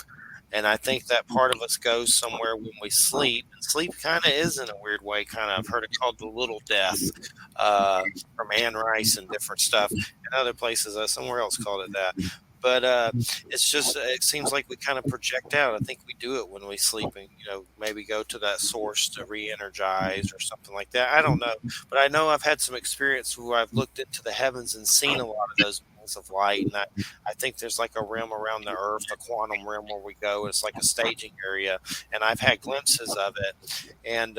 Speaker 1: And I think that part of us goes somewhere when we sleep. And sleep kind of is, in a weird way, kind of, I've heard it called the little death, uh, from Anne Rice and different stuff. And other places, somewhere else called it that. But it's just, it seems like we kind of project out. I think we do it when we sleep and, maybe go to that source to re energize or something like that. I don't know. But I know I've had some experience where I've looked into the heavens and seen a lot of those beings of light. And I think there's like a realm around the earth, the quantum realm where we go. It's like a staging area. And I've had glimpses of it. And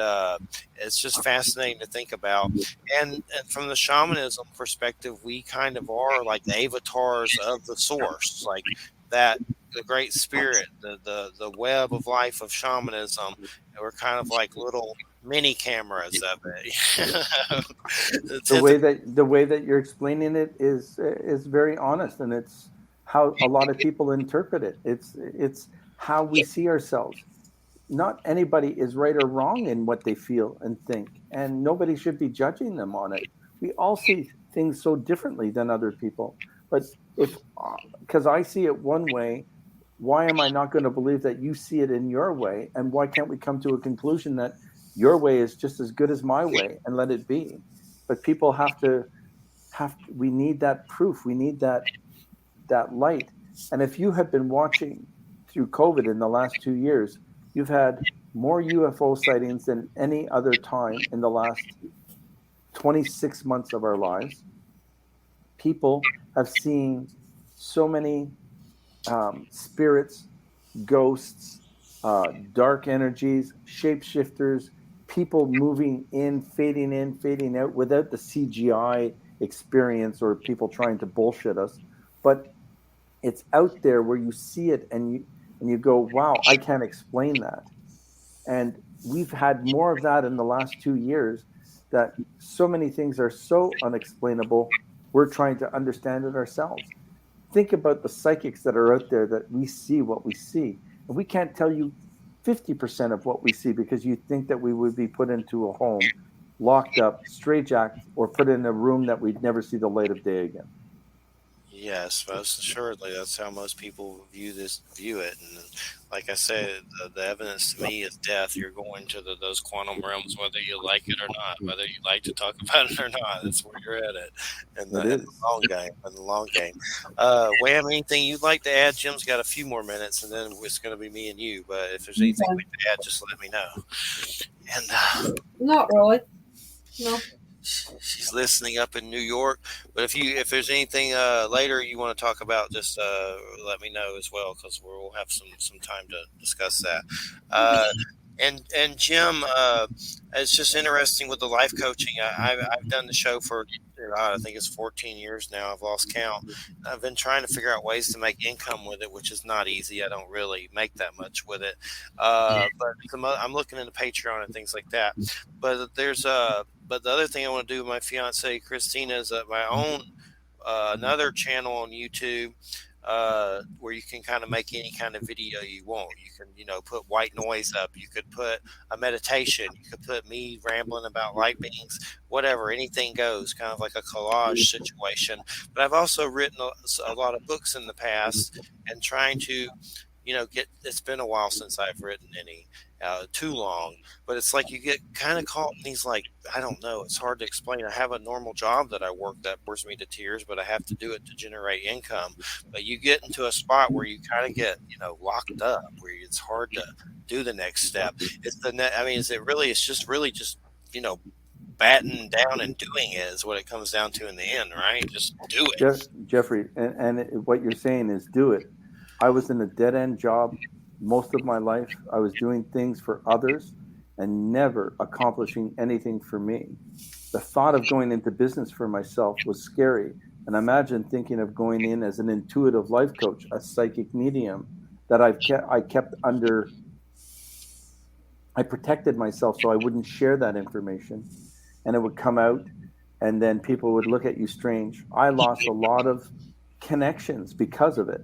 Speaker 1: it's just fascinating to think about. And from the shamanism perspective, we kind of are like the avatars of the source, like that, the great spirit, the web of life of shamanism. And we're kind of like little mini cameras of it.
Speaker 3: The way that you're explaining it is very honest, and it's how a lot of people interpret it. It's how we see ourselves. Not anybody is right or wrong in what they feel and think, and nobody should be judging them on it. We all see things so differently than other people. But if, because I see it one way, why am I not going to believe that you see it in your way? And why can't we come to a conclusion that your way is just as good as my way and let it be? But people we need that proof. We need that light. And if you have been watching through COVID in the last 2 years, you've had more UFO sightings than any other time in the last 26 months of our lives. People have seen so many spirits, ghosts, dark energies, shapeshifters, people moving in, fading out without the CGI experience or people trying to bullshit us. But it's out there where you see it and you go, wow, I can't explain that. And we've had more of that in the last 2 years, that so many things are so unexplainable, we're trying to understand it ourselves. Think about the psychics that are out there that we see what we see. And we can't tell you 50% of what we see because you think that we would be put into a home, locked up, straitjacked, or put in a room that we'd never see the light of day again.
Speaker 1: Yes, most assuredly. That's how most people view it. And like I said, the evidence to me is death. You're going to those quantum realms, whether you like it or not, whether you like to talk about it or not. That's where you're at it. In
Speaker 3: It
Speaker 1: the
Speaker 3: is.
Speaker 1: long game. In the long game. Wham, anything you'd like to add? Jim's got a few more minutes, and then it's going to be me and you. But if there's anything we can add, just let me know. And
Speaker 2: Not really. No.
Speaker 1: she's listening up in New York. But if there's anything later you want to talk about, just let me know as well, because we'll have some time to discuss that. And Jim, it's just interesting with the life coaching. I've done the show for I think it's 14 years now. I've lost count. I've been trying to figure out ways to make income with it, which is not easy. I don't really make that much with it. But I'm looking into Patreon and things like that. But but the other thing I want to do with my fiance Christina is my own another channel on YouTube where you can kind of make any kind of video you want. You can, put white noise up. You could put a meditation. You could put me rambling about light beings, whatever, anything goes, kind of like a collage situation. But I've also written a lot of books in the past and trying to, it's been a while since I've written any. Too long, but it's like you get kind of caught in these, like, I don't know, it's hard to explain. I have a normal job that I work that bores me to tears, but I have to do it to generate income. But you get into a spot where you kind of get locked up, where it's hard to do the next step. It's just really just batting down and doing it is what it comes down to in the end, right? Just do it.
Speaker 3: Jeffrey, and what you're saying is do it. I was in a dead end job most of my life. I was doing things for others and never accomplishing anything for me. The thought of going into business for myself was scary. And imagine thinking of going in as an intuitive life coach, a psychic medium that I kept under. I protected myself so I wouldn't share that information, and it would come out, and then people would look at you strange. I lost a lot of connections because of it.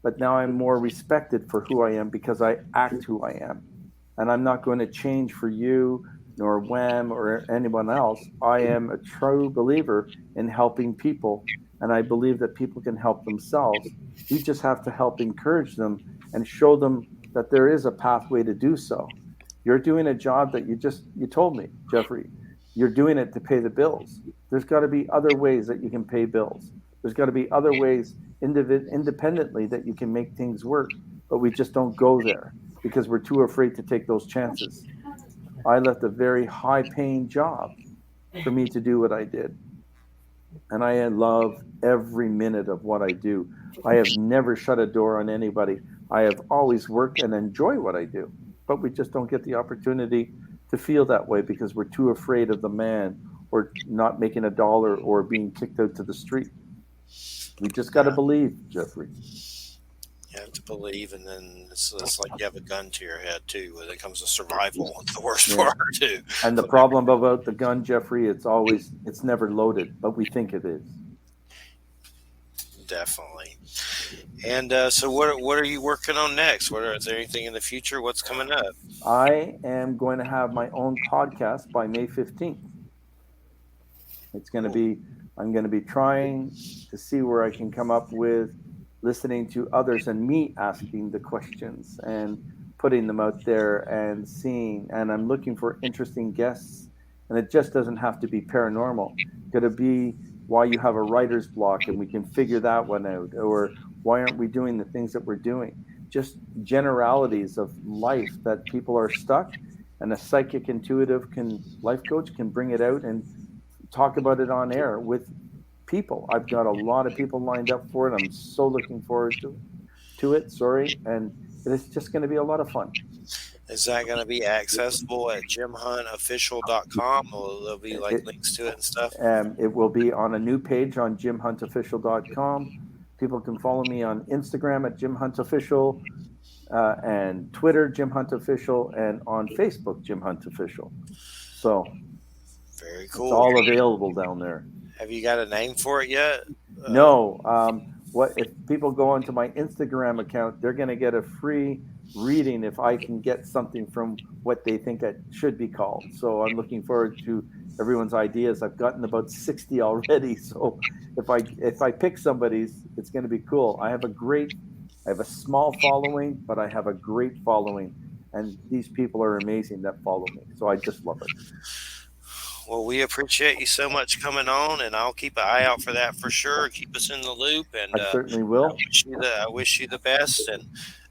Speaker 3: But now I'm more respected for who I am because I act who I am. And I'm not going to change for you, nor Wham, or anyone else. I am a true believer in helping people and I believe that people can help themselves. We just have to help encourage them and show them that there is a pathway to do so. You're doing a job that you told me, Jeffrey. You're doing it to pay the bills. There's got to be other ways that you can pay bills. There's got to be other ways independently that you can make things work, but we just don't go there because we're too afraid to take those chances. I left a very high paying job for me to do what I did. And I love every minute of what I do. I have never shut a door on anybody. I have always worked and enjoy what I do. But we just don't get the opportunity to feel that way because we're too afraid of the man or not making a dollar or being kicked out to the street. We just got to
Speaker 1: Yeah,
Speaker 3: believe, Jeffrey.
Speaker 1: you have to believe, and then it's like you have a gun to your head too. When it comes to survival, it's the worst
Speaker 3: Yeah.
Speaker 1: part too.
Speaker 3: And the problem about the gun, Jeffrey, it's never loaded, but we think it is.
Speaker 1: Definitely. And so, what are you working on next? Is there anything in the future? What's coming up?
Speaker 3: I am going to have my own podcast by May 15th. It's going to
Speaker 1: Cool.
Speaker 3: be, I'm going to be trying to see where I can come up with listening to others and me asking the questions and putting them out there and seeing. And I'm looking for interesting guests. And it just doesn't have to be paranormal. It's going to be why you have a writer's block and we can figure that one out. Or why aren't we doing the things that we're doing? Just generalities of life that people are stuck. And a psychic intuitive life coach can bring it out and talk about it on air with people. I've got a lot of people lined up for it. I'm so looking forward to it. Sorry, and it's just going to be a lot of fun.
Speaker 1: Is that going to be accessible at jimhuntofficial.com? Will there be like
Speaker 3: It
Speaker 1: links to it and stuff?
Speaker 3: it will be on a new page on jimhuntofficial.com. People can follow me on Instagram at jimhuntofficial and Twitter Jim Hunt Official and on Facebook Jim Hunt Official. So
Speaker 1: Very
Speaker 3: it's
Speaker 1: cool.
Speaker 3: all available down there.
Speaker 1: Have you got a name for it yet?
Speaker 3: No. What if people go onto my Instagram account? They're going to get a free reading if I can get something from what they think it should be called. So I'm looking forward to everyone's ideas. I've gotten about 60 already. So if I pick somebody's, it's going to be cool. I have a small following, but I have a great following, and these people are amazing that follow me. So I just love it.
Speaker 1: Well, we appreciate you so much coming on, and I'll keep an eye out for that for sure. Keep us in the loop, and
Speaker 3: I certainly will.
Speaker 1: I wish you the best, and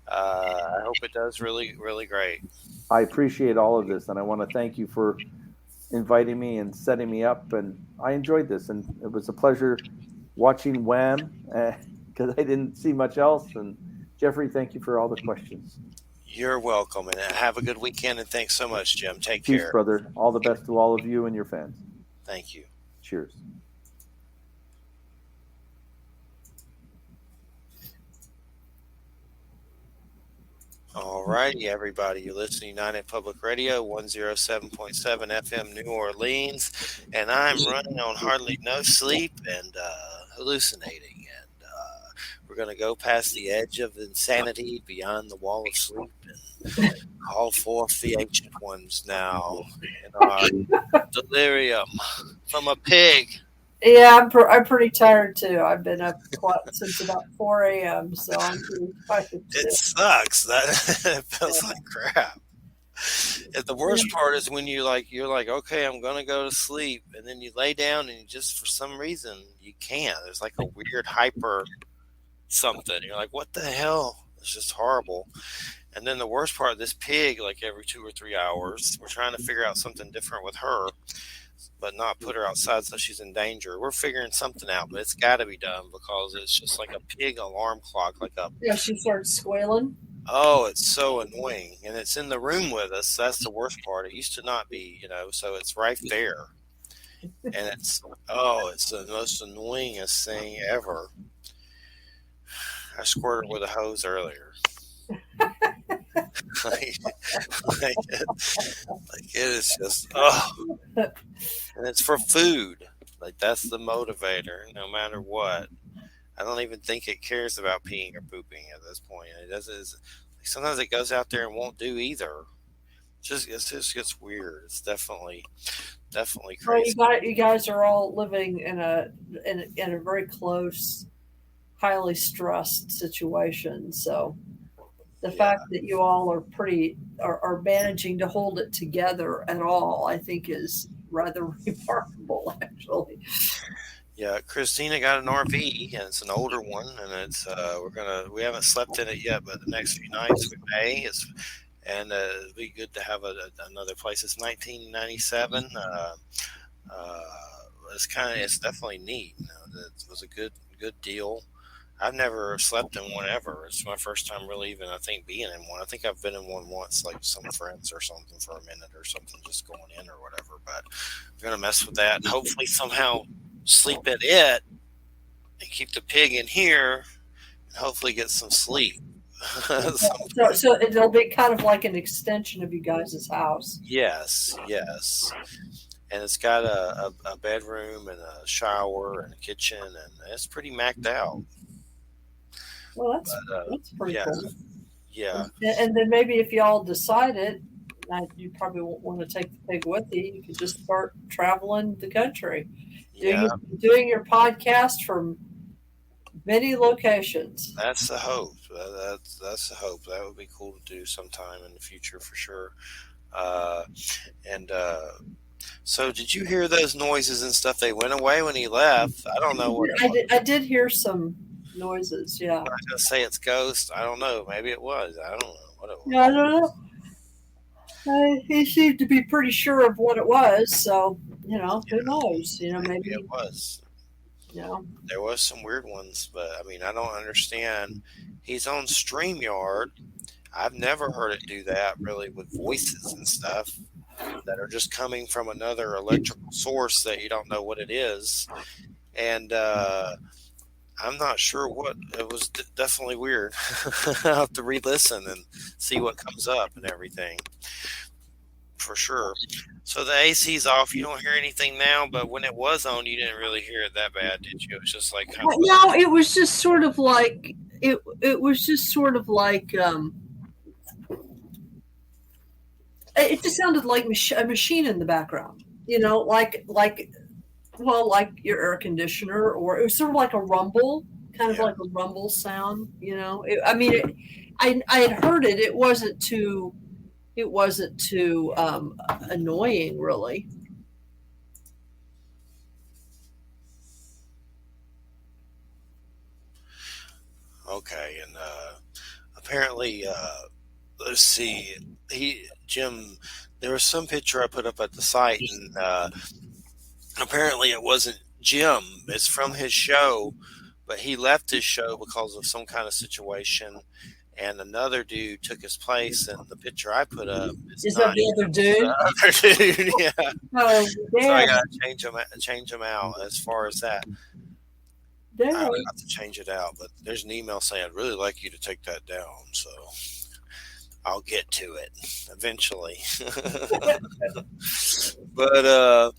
Speaker 1: I hope it does really, really great.
Speaker 3: I appreciate all of this, and I want to thank you for inviting me and setting me up. And I enjoyed this, and it was a pleasure watching Wham because I didn't see much else. And Jeffrey, thank you for all the questions.
Speaker 1: You're welcome, and have a good weekend. And thanks so much, Jim. Take
Speaker 3: Peace,
Speaker 1: care.
Speaker 3: brother. All the best to all of you and your fans.
Speaker 1: Thank you.
Speaker 3: Cheers.
Speaker 1: All righty, everybody. You're listening to United Public Radio, 107.7 FM, New Orleans. And I'm running on hardly no sleep and hallucinating. And we're going to go past the edge of insanity beyond the wall of sleep and call forth the ancient ones now in our delirium from a pig.
Speaker 2: Yeah, I'm pretty tired too. I've been up quite since about 4 a.m., so I'm pretty tired too.
Speaker 1: It sucks. That it feels like crap. And the worst part is when you're like, okay, I'm gonna go to sleep, and then you lay down and you just for some reason you can't. There's like a weird hyper something. You're like, what the hell? It's just horrible. And then the worst part, this pig, like every 2 or 3 hours, we're trying to figure out something different with her, but not put her outside so she's in danger. We're figuring something out, but it's got to be done because it's just like a pig alarm clock, like a
Speaker 2: Yeah, she started squealing.
Speaker 1: oh, it's so annoying, and it's in the room with us. That's the worst part. It used to not be, so it's right there, and it's the most annoyingest thing ever. I squirted with a hose earlier. like, like it is just and it's for food. Like that's the motivator, no matter what. I don't even think it cares about peeing or pooping at this point. It does. Like sometimes it goes out there and won't do either. It just gets weird. It's definitely definitely
Speaker 2: Well,
Speaker 1: crazy.
Speaker 2: you guys are all living in a very close, highly stressed situation. So the
Speaker 1: Yeah,
Speaker 2: fact that you all are are managing to hold it together at all, I think, is rather remarkable, actually.
Speaker 1: yeah. Christina got an RV, and it's an older one, and it's we haven't slept in it yet, but the next few nights we may. It'd be good to have another place. It's 1997. Uh, it's definitely neat. It was a good deal. I've never slept in one ever. It's my first time really even, I think, being in one. I think I've been in one once, like some friends or something for a minute or something, just going in or whatever. But I'm gonna mess with that and hopefully somehow sleep in it and keep the pig in here and hopefully get some sleep. Some point.
Speaker 2: So it'll be kind of like an extension of you guys' house.
Speaker 1: Yes, yes. And it's got a bedroom and a shower and a kitchen, and it's pretty macked out.
Speaker 2: Well,
Speaker 1: But
Speaker 2: that's pretty
Speaker 1: yeah,
Speaker 2: cool.
Speaker 1: yeah,
Speaker 2: And then maybe if y'all decide it, you probably won't want to take the pig with you. You could just start traveling the country,
Speaker 1: yeah.
Speaker 2: doing your podcast from many locations.
Speaker 1: That's the hope. That's the hope. That would be cool to do sometime in the future for sure. Uh, and So, did you hear those noises and stuff? They went away when he left. I don't know what it was.
Speaker 2: I did hear some noises. Yeah.
Speaker 1: I'm not gonna say it's ghost. I don't know. Maybe it was. I don't know what it
Speaker 2: Yeah, I
Speaker 1: was.
Speaker 2: don't know. He seemed to be pretty sure of what it was. So, who knows?
Speaker 1: Maybe it
Speaker 2: Maybe,
Speaker 1: was.
Speaker 2: you know,
Speaker 1: There was some weird ones, but I mean, I don't understand. He's on StreamYard. I've never heard it do that really with voices and stuff that are just coming from another electrical source that you don't know what it is. And I'm not sure what it was. Definitely weird. I'll have to re-listen and see what comes up and everything for sure. So the AC's off. You don't hear anything now, but when it was on, you didn't really hear it that bad, did you? It was just like kind of
Speaker 2: no, it was just sort of like it was just sort of like it just sounded like a machine in the background. Like your air conditioner, or it was sort of like a rumble, kind of
Speaker 1: yeah.
Speaker 2: like a rumble sound. I had heard it. It wasn't too annoying, really.
Speaker 1: Okay, and apparently, let's see. Jim. There was some picture I put up at the site, and apparently it wasn't Jim. It's from his show, but he left his show because of some kind of situation, and another dude took his place. And the picture I put up is
Speaker 2: Is that
Speaker 1: not
Speaker 2: the other dude?
Speaker 1: the other dude. Yeah,
Speaker 2: Oh,
Speaker 1: so I
Speaker 2: damn,
Speaker 1: gotta change them out as far as that. I
Speaker 2: damn.
Speaker 1: have to change it out, but there's an email saying I'd really like you to take that down. So I'll get to it eventually. But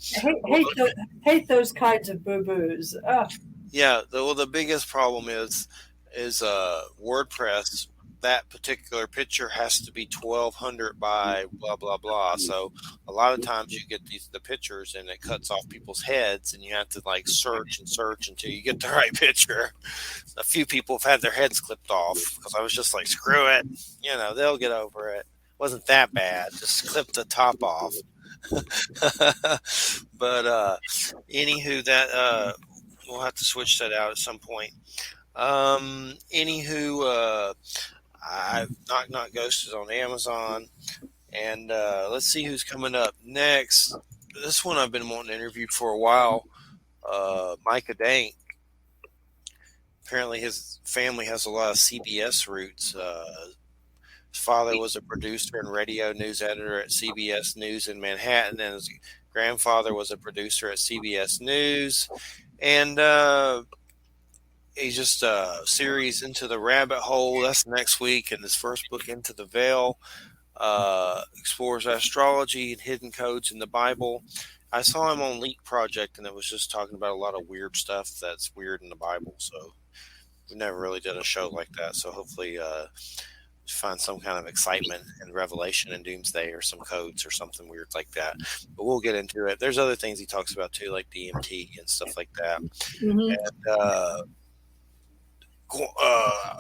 Speaker 2: Hate those kinds of boo boos.
Speaker 1: yeah, the biggest problem is WordPress. That particular picture has to be 1200 by blah blah blah. So a lot of times you get the pictures and it cuts off people's heads, and you have to like search and search until you get the right picture. A few people have had their heads clipped off because I was just like, screw it, they'll get over it. Wasn't that bad. Just clip the top off. But anywho, that we'll have to switch that out at some point. Anywho, I've Knock Ghost is on Amazon, and let's see who's coming up next. This one I've been wanting to interview for a while. Micah Dank. Apparently, his family has a lot of CBS roots. His father was a producer and radio news editor at CBS News in Manhattan, and his grandfather was a producer at CBS News. And he's just a series Into the Rabbit Hole. That's next week. And his first book, Into the Veil, explores astrology and hidden codes in the Bible. I saw him on Leak Project, and it was just talking about a lot of weird stuff that's weird in the Bible. So we never really did a show like that. So hopefully find some kind of excitement and revelation in Doomsday or some codes or something weird like that. But we'll get into it. There's other things he talks about too, like DMT and stuff like that.
Speaker 2: Mhm.
Speaker 1: And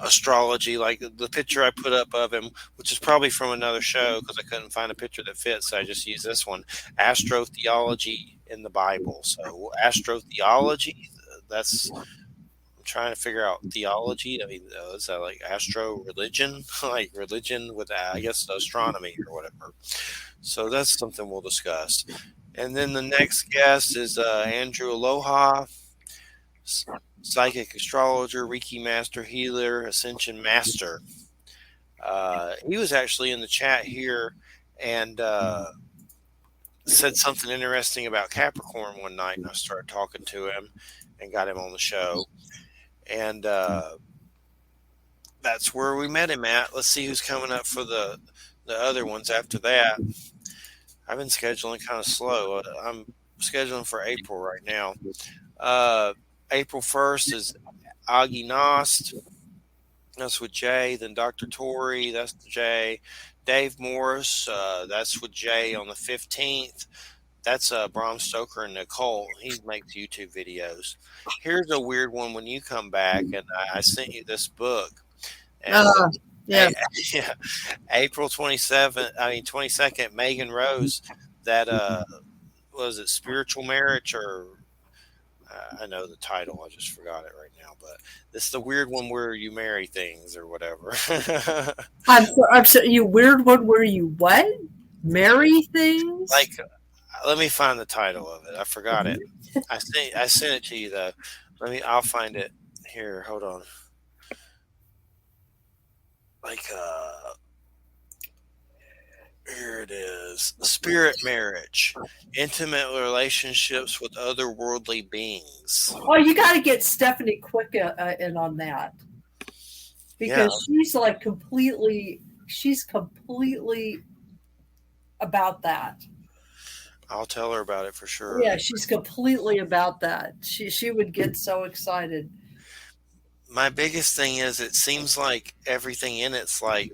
Speaker 1: astrology, like the picture I put up of him, which is probably from another show because I couldn't find a picture that fits. So I just used this one. Astrotheology in the Bible. So astrotheology, that's I'm trying to figure out theology. I mean, is that like astro religion, like religion with I guess astronomy or whatever. So that's something we'll discuss. And then the next guest is Andrew Aloha, psychic astrologer, Reiki master, healer, ascension master. He was actually in the chat here and said something interesting about Capricorn one night, and I started talking to him and got him on the show. And that's where we met him at. Let's see who's coming up for the other ones after that. I've been scheduling kind of slow. I'm scheduling for April right now. April 1st is Augie Nost. That's with Jay. Then Dr. Torrey, that's Jay. Dave Morris, that's with Jay on the 15th. That's Bram Stoker and Nicole. He makes YouTube videos. Here's a weird one when you come back, and I sent you this book. And
Speaker 2: Yeah.
Speaker 1: yeah, April 22nd, Megan Rose, that was it Spiritual Marriage or I know the title, I just forgot it right now, but it's the weird one where you marry things or whatever.
Speaker 2: I'm so you weird one where you what? Marry things?
Speaker 1: Like, let me find the title of it. I forgot it. I sent it to you though. I'll find it here. Hold on. Like here it is. Spirit marriage. Intimate relationships with otherworldly beings.
Speaker 2: Oh, you got to get Stephanie Quick in on that because she's completely about that.
Speaker 1: I'll tell her about it for sure.
Speaker 2: Yeah, she's completely about that. She would get so excited.
Speaker 1: My biggest thing is it seems like everything in it's like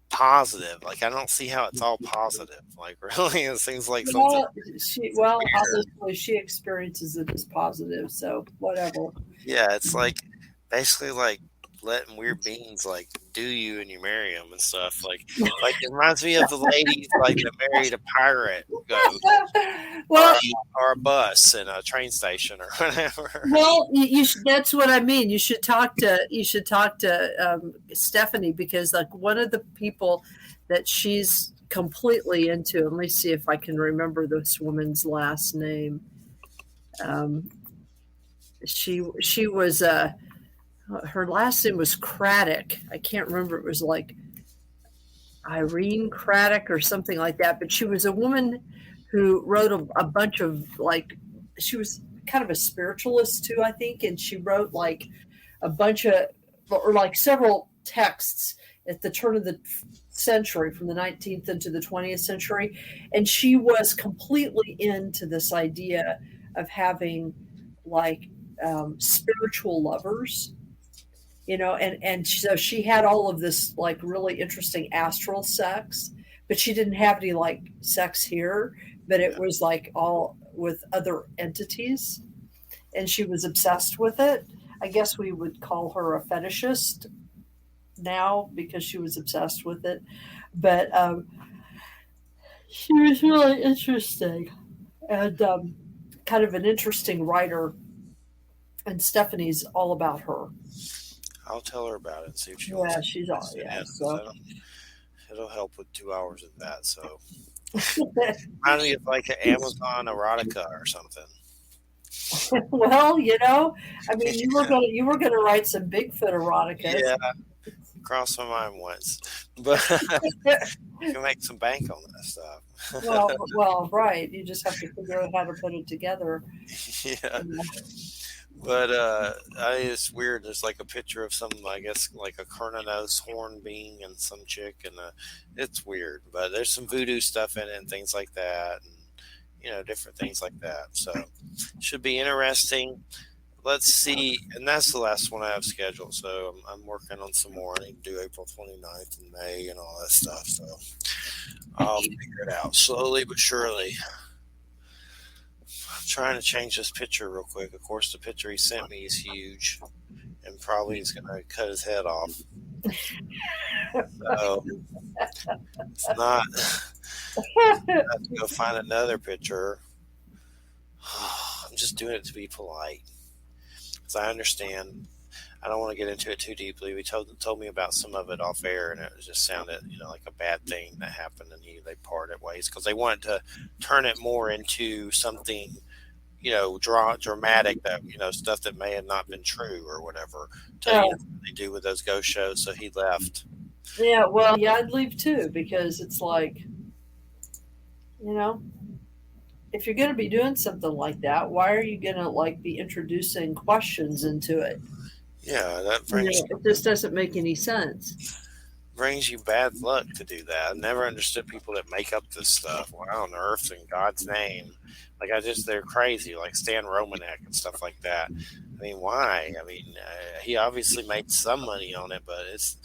Speaker 1: positive. Like I don't see how it's all positive. Like really, it seems like something.
Speaker 2: Obviously she experiences it as positive, so whatever.
Speaker 1: Yeah, it's like basically like letting weird beings like do you and you marry them and stuff. Like it reminds me of the ladies like that married a pirate ghost.
Speaker 2: Well,
Speaker 1: or a bus in a train station or whatever.
Speaker 2: Well, that's what I mean. You should talk to Stephanie because like one of the people that she's completely into. Let me see if I can remember this woman's last name. She was her last name was Craddock. I can't remember. It was like Irene Craddock or something like that. But she was a woman who wrote a bunch of like she was kind of a spiritualist too, I think, and she wrote like a bunch of or like several texts at the turn of the century from the 19th into the 20th century, and she was completely into this idea of having like spiritual lovers, and so she had all of this like really interesting astral sex, but she didn't have any like sex here, but it was like all with other entities, and she was obsessed with it. I guess we would call her a fetishist now because she was obsessed with it, but she was really interesting and kind of an interesting writer, and Stephanie's all about her.
Speaker 1: I'll tell her about it and see if she
Speaker 2: Yeah,
Speaker 1: wants
Speaker 2: she's all so.
Speaker 1: It'll help with 2 hours of that. So I mean, it's like an Amazon erotica or something.
Speaker 2: Well, I mean, you were gonna write some Bigfoot erotica.
Speaker 1: Yeah, crossed my mind once, but you can make some bank on that stuff.
Speaker 2: well, right. You just have to figure out how to put it together.
Speaker 1: Yeah. But it's weird. There's like a picture of some, I guess, like a Carnanos horn being and some chick, and it's weird. But there's some voodoo stuff in it and things like that, and different things like that. So should be interesting. let's see. And that's the last one I have scheduled. So I'm working on some more. I need to do April 29th and May and all that stuff. So I'll figure it out slowly but surely. I'm trying to change this picture real quick. Of course, the picture he sent me is huge and probably is going to cut his head off. So it's not. I have to go find another picture. I'm just doing it to be polite. Because I understand. I don't want to get into it too deeply. We told me about some of it off air, and it just sounded, like a bad thing that happened, and they parted ways because they wanted to turn it more into something, dramatic that stuff that may have not been true or whatever. They do with those ghost shows. So he left.
Speaker 2: Yeah, well, yeah, I'd leave too because it's like, if you're going to be doing something like that, why are you going to be introducing questions into it?
Speaker 1: Yeah, that
Speaker 2: it just doesn't make any sense.
Speaker 1: Brings you bad luck to do that. I've never understood people that make up this stuff. Why on earth in God's name? They're crazy, like Stan Romanek and stuff like that. I mean, why? I mean, he obviously made some money on it, but it's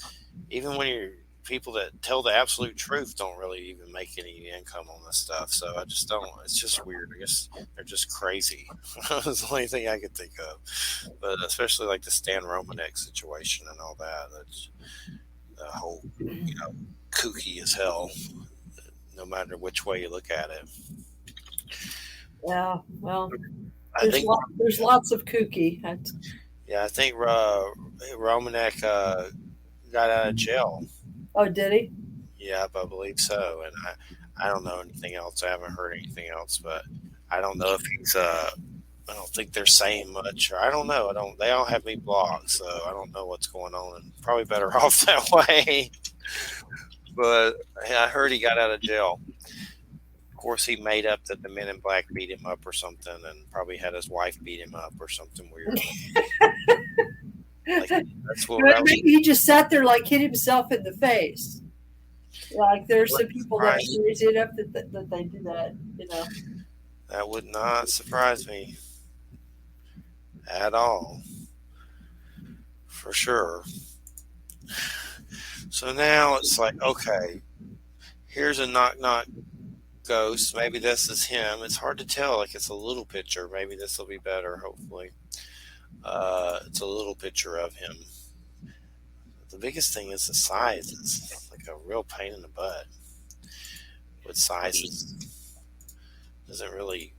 Speaker 1: even when you're people that tell the absolute truth don't really even make any income on this stuff. So I just don't. It's just weird. I guess they're just crazy. That's the only thing I could think of. But especially like the Stan Romanek situation and all that. That's the whole, kooky as hell. No matter which way you look at it.
Speaker 2: Yeah. Well, there's lots of kooky.
Speaker 1: Yeah, I think Romanek got out of jail.
Speaker 2: Oh, did he?
Speaker 1: Yeah, I believe so. And I don't know anything else. I haven't heard anything else, but I don't know if he's I don't think they're saying much, or I don't know. They all have me blocked, so I don't know what's going on, and probably better off that way. But I heard he got out of jail. Of course, he made up that the Men in Black beat him up or something, and probably had his wife beat him up or something weird. That's what
Speaker 2: maybe he just sat there hit himself in the face. There's some people that are crazy enough that they do that.
Speaker 1: That would not surprise me at all, for sure. So now it's like, okay, here's a knock knock ghost. Maybe this is him. It's hard to tell. It's a little picture. Maybe this will be better. Hopefully. It's a little picture of him. The biggest thing is the size. It's like a real pain in the butt with sizes. Doesn't really.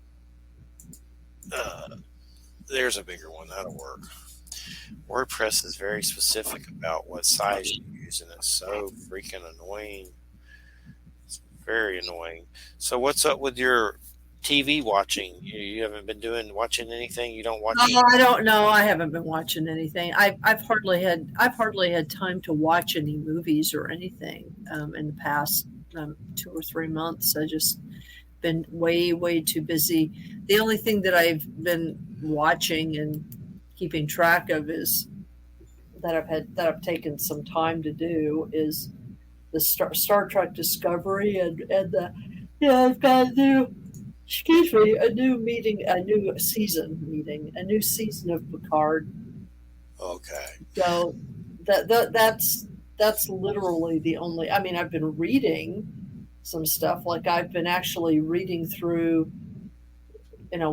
Speaker 1: There's a bigger one. That'll work. WordPress is very specific about what size you use, and it's so freaking annoying. It's very annoying. So what's up with your TV watching? You haven't been watching anything? You don't watch anything?
Speaker 2: I don't know. I haven't been watching anything. I've hardly had time to watch any movies or anything in the past 2 or 3 months. I just been way too busy. The only thing that I've been watching and keeping track of is that I've taken some time to do is the Star Trek Discovery and I've got a new season of Picard.
Speaker 1: Okay.
Speaker 2: So that's literally the only. I mean, I've been reading some stuff. I've been actually reading through.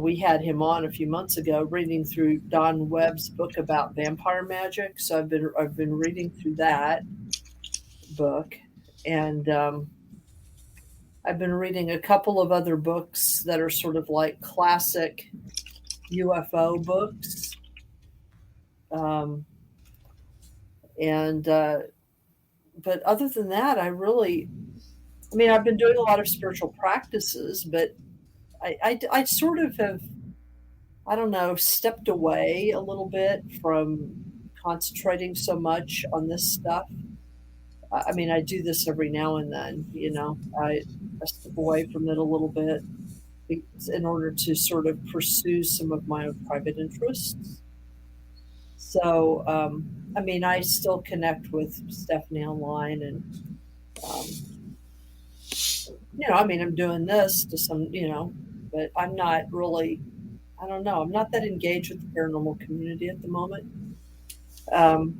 Speaker 2: We had him on a few months ago, reading through Don Webb's book about vampire magic. So I've been reading through that book, and I've been reading a couple of other books that are sort of like classic UFO books. But other than that, I've been doing a lot of spiritual practices, but I sort of have, I don't know, stepped away a little bit from concentrating so much on this stuff. I do this every now and then, I step away from it a little bit in order to sort of pursue some of my own private interests. So, I still connect with Stephanie online and, I'm doing this to some, but I'm not really, I don't know. I'm not that engaged with the paranormal community at the moment. Um,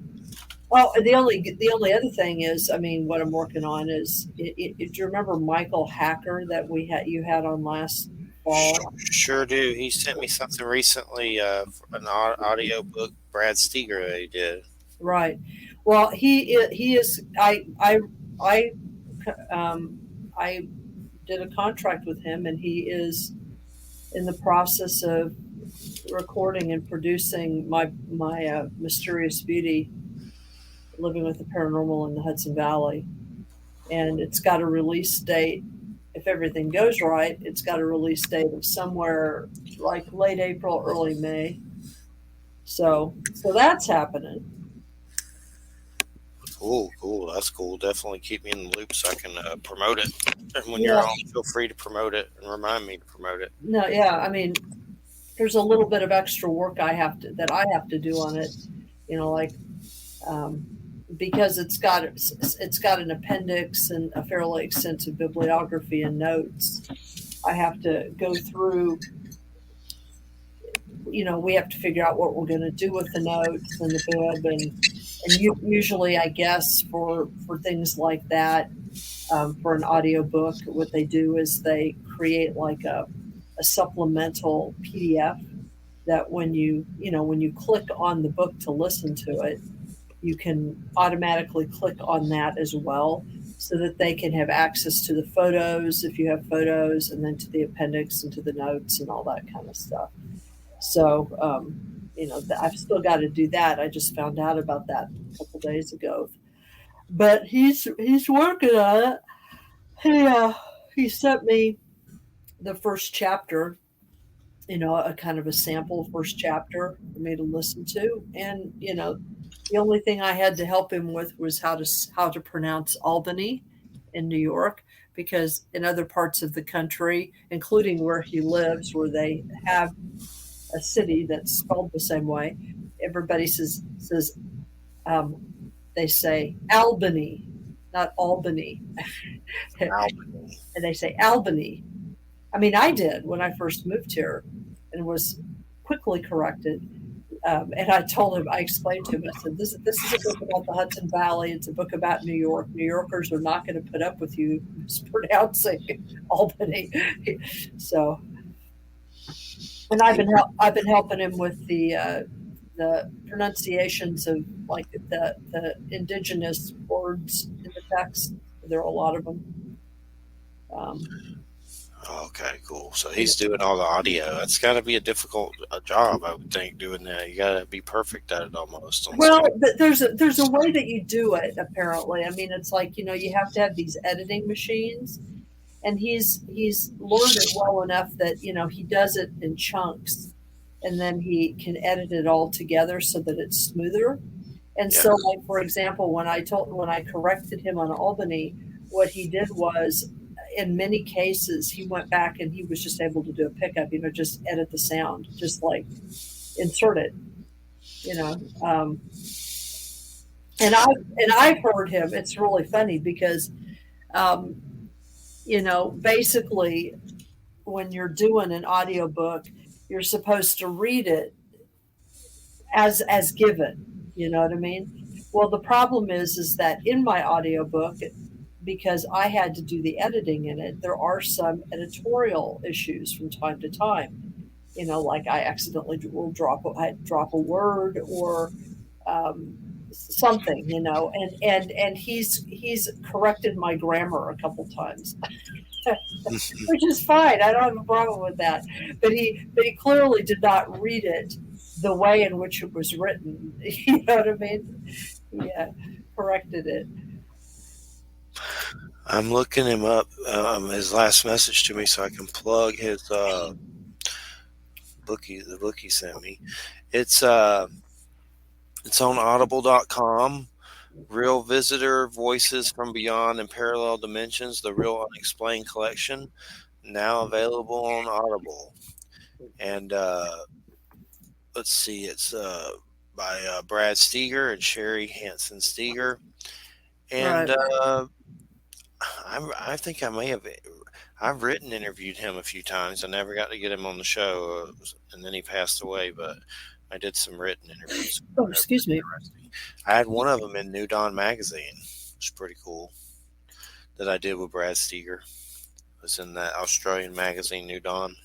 Speaker 2: well, the only other thing is, I mean, what I'm working on is, do you remember Michael Hacker that we had you had on last fall?
Speaker 1: Sure do. He sent me something recently, an audio book, Brad Steger, that he did.
Speaker 2: Right. Well, he is. I um, I did a contract with him, and he is in the process of recording and producing my Mysterious Beauty, Living with the Paranormal in the Hudson Valley, and it's got a release date. If everything goes right, it's got a release date of somewhere like late April, early May. So that's happening.
Speaker 1: Cool, cool. That's cool. Definitely keep me in the loop so I can promote it. And when you're
Speaker 2: Yeah.
Speaker 1: on, feel free to promote it and remind me to promote it.
Speaker 2: No. Yeah. I mean, there's a little bit of extra work I have to do on it. You know, like um, because it's got an appendix and a fairly extensive bibliography and notes. I have to go through. We have to figure out what we're going to do with the notes and the bib, and usually, I guess for things like that, for an audiobook, what they do is they create like a supplemental PDF that when you click on the book to listen to it, you can automatically click on that as well, so that they can have access to the photos if you have photos, and then to the appendix and to the notes and all that kind of stuff. So, I've still got to do that. I just found out about that a couple days ago. But he's working on it. He sent me the first chapter, a kind of a sample first chapter for me to listen to, and the only thing I had to help him with was how to pronounce Albany in New York, because in other parts of the country, including where he lives, where they have a city that's spelled the same way, everybody says um, they say Albany, not Albany,
Speaker 1: Albany.
Speaker 2: and they say Albany. I mean, I did when I first moved here, and was quickly corrected. And I explained to him, I said, this is a book about the Hudson Valley. It's a book about New York. New Yorkers are not going to put up with you mispronouncing Albany. So, and I've been helping him with the pronunciations of like the indigenous words in the text. There are a lot of them. Um,
Speaker 1: Okay, cool. So he's doing all the audio. That's got to be a difficult job, I would think, doing that. You got to be perfect at it almost on
Speaker 2: well,
Speaker 1: screen.
Speaker 2: there's a way that you do it. Apparently, I mean, it's like you have to have these editing machines, and he's learned it well enough that he does it in chunks, and then he can edit it all together so that it's smoother. And
Speaker 1: Yeah.
Speaker 2: so, like, for example, when I corrected him on Albany, what he did was, in many cases, he went back and he was just able to do a pickup, just edit the sound, just like insert it, you know. And I've heard him. It's really funny because, um, basically, when you're doing an audiobook, you're supposed to read it as given. You know what I mean? Well, the problem is that in my audiobook, because I had to do the editing in it, there are some editorial issues from time to time. Like I accidentally will drop a word or um, something, and he's corrected my grammar a couple times, which is fine. I don't have a problem with that. But he clearly did not read it the way in which it was written. You know what I mean? Yeah, corrected it.
Speaker 1: I'm looking him up, his last message to me, so I can plug his the book he sent me. It's it's on audible.com. Real Visitor Voices from Beyond and Parallel Dimensions, the Real Unexplained Collection, now available on Audible. And let's see, it's by Brad Steger and Sherry Hansen Steger. And
Speaker 2: Right.
Speaker 1: I think I may have. I've written interviewed him a few times. I never got to get him on the show, and then he passed away. But I did some written interviews.
Speaker 2: Oh,
Speaker 1: They're
Speaker 2: excuse
Speaker 1: pretty
Speaker 2: me.
Speaker 1: interesting. I had one of them in New Dawn magazine, which is pretty cool. That I did with Brad Steger. It was in that Australian magazine New Dawn.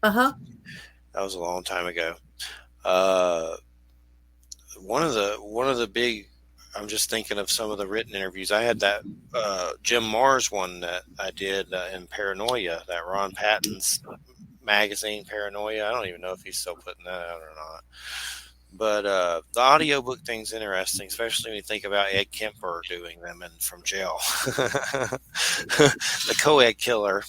Speaker 2: Uh-huh.
Speaker 1: That was a long time ago. Uh, one of the big. I'm just thinking of some of the written interviews. I had that Jim Mars one that I did in Paranoia, that Ron Patton's magazine Paranoia. I don't even know if he's still putting that out or not. But the audiobook thing's interesting, especially when you think about Ed Kemper doing them and from jail. The co-ed killer,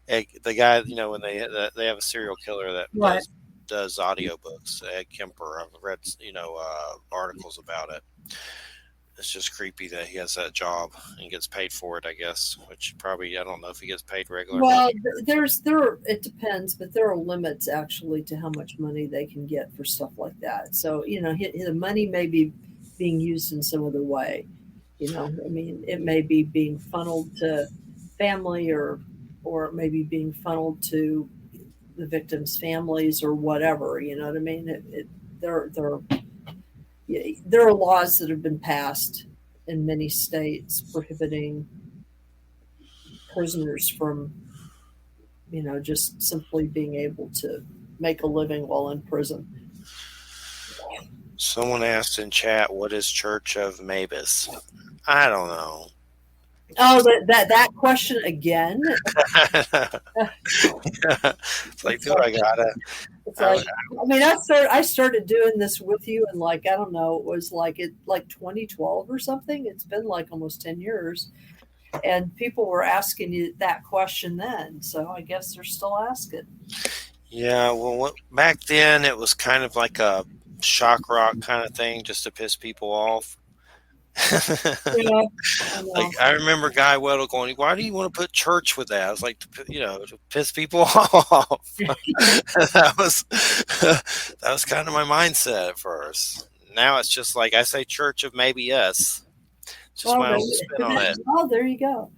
Speaker 1: the guy, when they have a serial killer that
Speaker 2: Right.
Speaker 1: does audiobooks. Ed Kemper, I've read articles about it. It's just creepy that he has that job and gets paid for it, I guess. Which probably I don't know if he gets paid regular
Speaker 2: Well,
Speaker 1: money.
Speaker 2: it depends, but there are limits actually to how much money they can get for stuff like that. So, the money may be being used in some other way. I mean, it may be being funneled to family or maybe being funneled to the victims' families or whatever. You know what I mean? There there are laws that have been passed in many states prohibiting prisoners from, just simply being able to make a living while in prison.
Speaker 1: Someone asked in chat, "What is Church of Mabus?" I don't know.
Speaker 2: Oh, that question again.
Speaker 1: It's like,
Speaker 2: It's
Speaker 1: do I
Speaker 2: like,
Speaker 1: gotta?
Speaker 2: it's
Speaker 1: I,
Speaker 2: like I mean, I started doing this with you, and like I don't know, it was like 2012 or something. It's been like almost 10 years, and people were asking you that question then. So I guess they're still asking.
Speaker 1: yeah, well, back then it was kind of like a shock rock kind of thing, just to piss people off.
Speaker 2: Yeah, I
Speaker 1: Like
Speaker 2: know.
Speaker 1: I remember Guy Weddle going, "Why do you want to put church with that?" I was like, to piss people off. that was that was kind of my mindset at first. Now it's just like I say, Church of maybe us. Just
Speaker 2: Well,
Speaker 1: my own spin on it.
Speaker 2: there you go.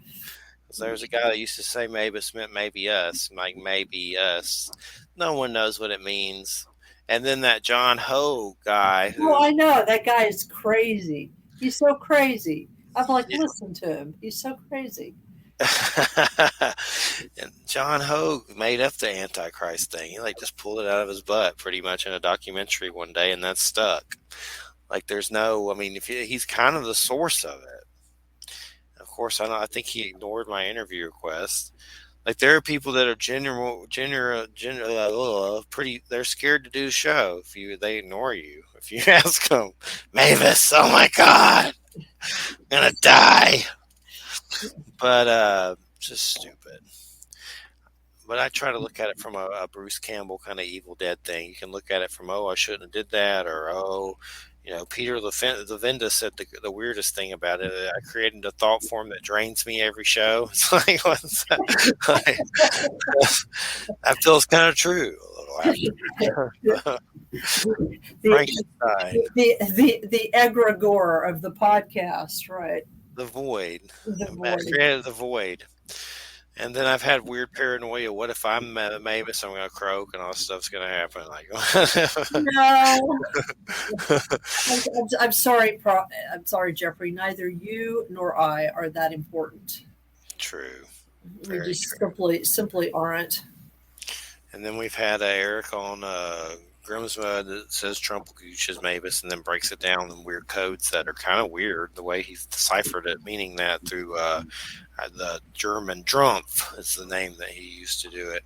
Speaker 1: 'Cause there's a guy that used to say Mabus meant maybe us, like maybe us. No one knows what it means. And then that John Ho guy
Speaker 2: Oh,
Speaker 1: who
Speaker 2: I know that guy is crazy. He's so crazy. I'm like, listen to him. He's so crazy.
Speaker 1: and John Ho made up the Antichrist thing. He like just pulled it out of his butt pretty much in a documentary one day, and that stuck. Like there's no, I mean, he's kind of the source of it. Of course, I think he ignored my interview request. Like there are people that are pretty. They're scared to do the show if they ignore you. If you ask them, Mavis, oh my God, I'm gonna die. But just stupid. But I try to look at it from a Bruce Campbell kind of Evil Dead thing. You can look at it from, oh, I shouldn't have did that, or oh, Peter Levinda said the weirdest thing about it. I created a thought form that drains me every show. It's like, what's that? Like, that feels kind of true a little after Frankenstein,
Speaker 2: The egregore of the podcast, right?
Speaker 1: the void.
Speaker 2: The
Speaker 1: I
Speaker 2: void.
Speaker 1: created the void. And then I've had weird paranoia. What if I'm Mavis? I'm going to croak and all this stuff's going to happen. Like,
Speaker 2: No, I'm sorry. I'm sorry, Jeffrey. Neither you nor I are that important.
Speaker 1: true.
Speaker 2: We
Speaker 1: Very
Speaker 2: just
Speaker 1: true.
Speaker 2: simply aren't.
Speaker 1: And then we've had Eric on Grimsma that says Trump is Mavis and then breaks it down in weird codes that are kind of weird the way he's deciphered it, meaning that through the German Drumpf is the name that he used to do it.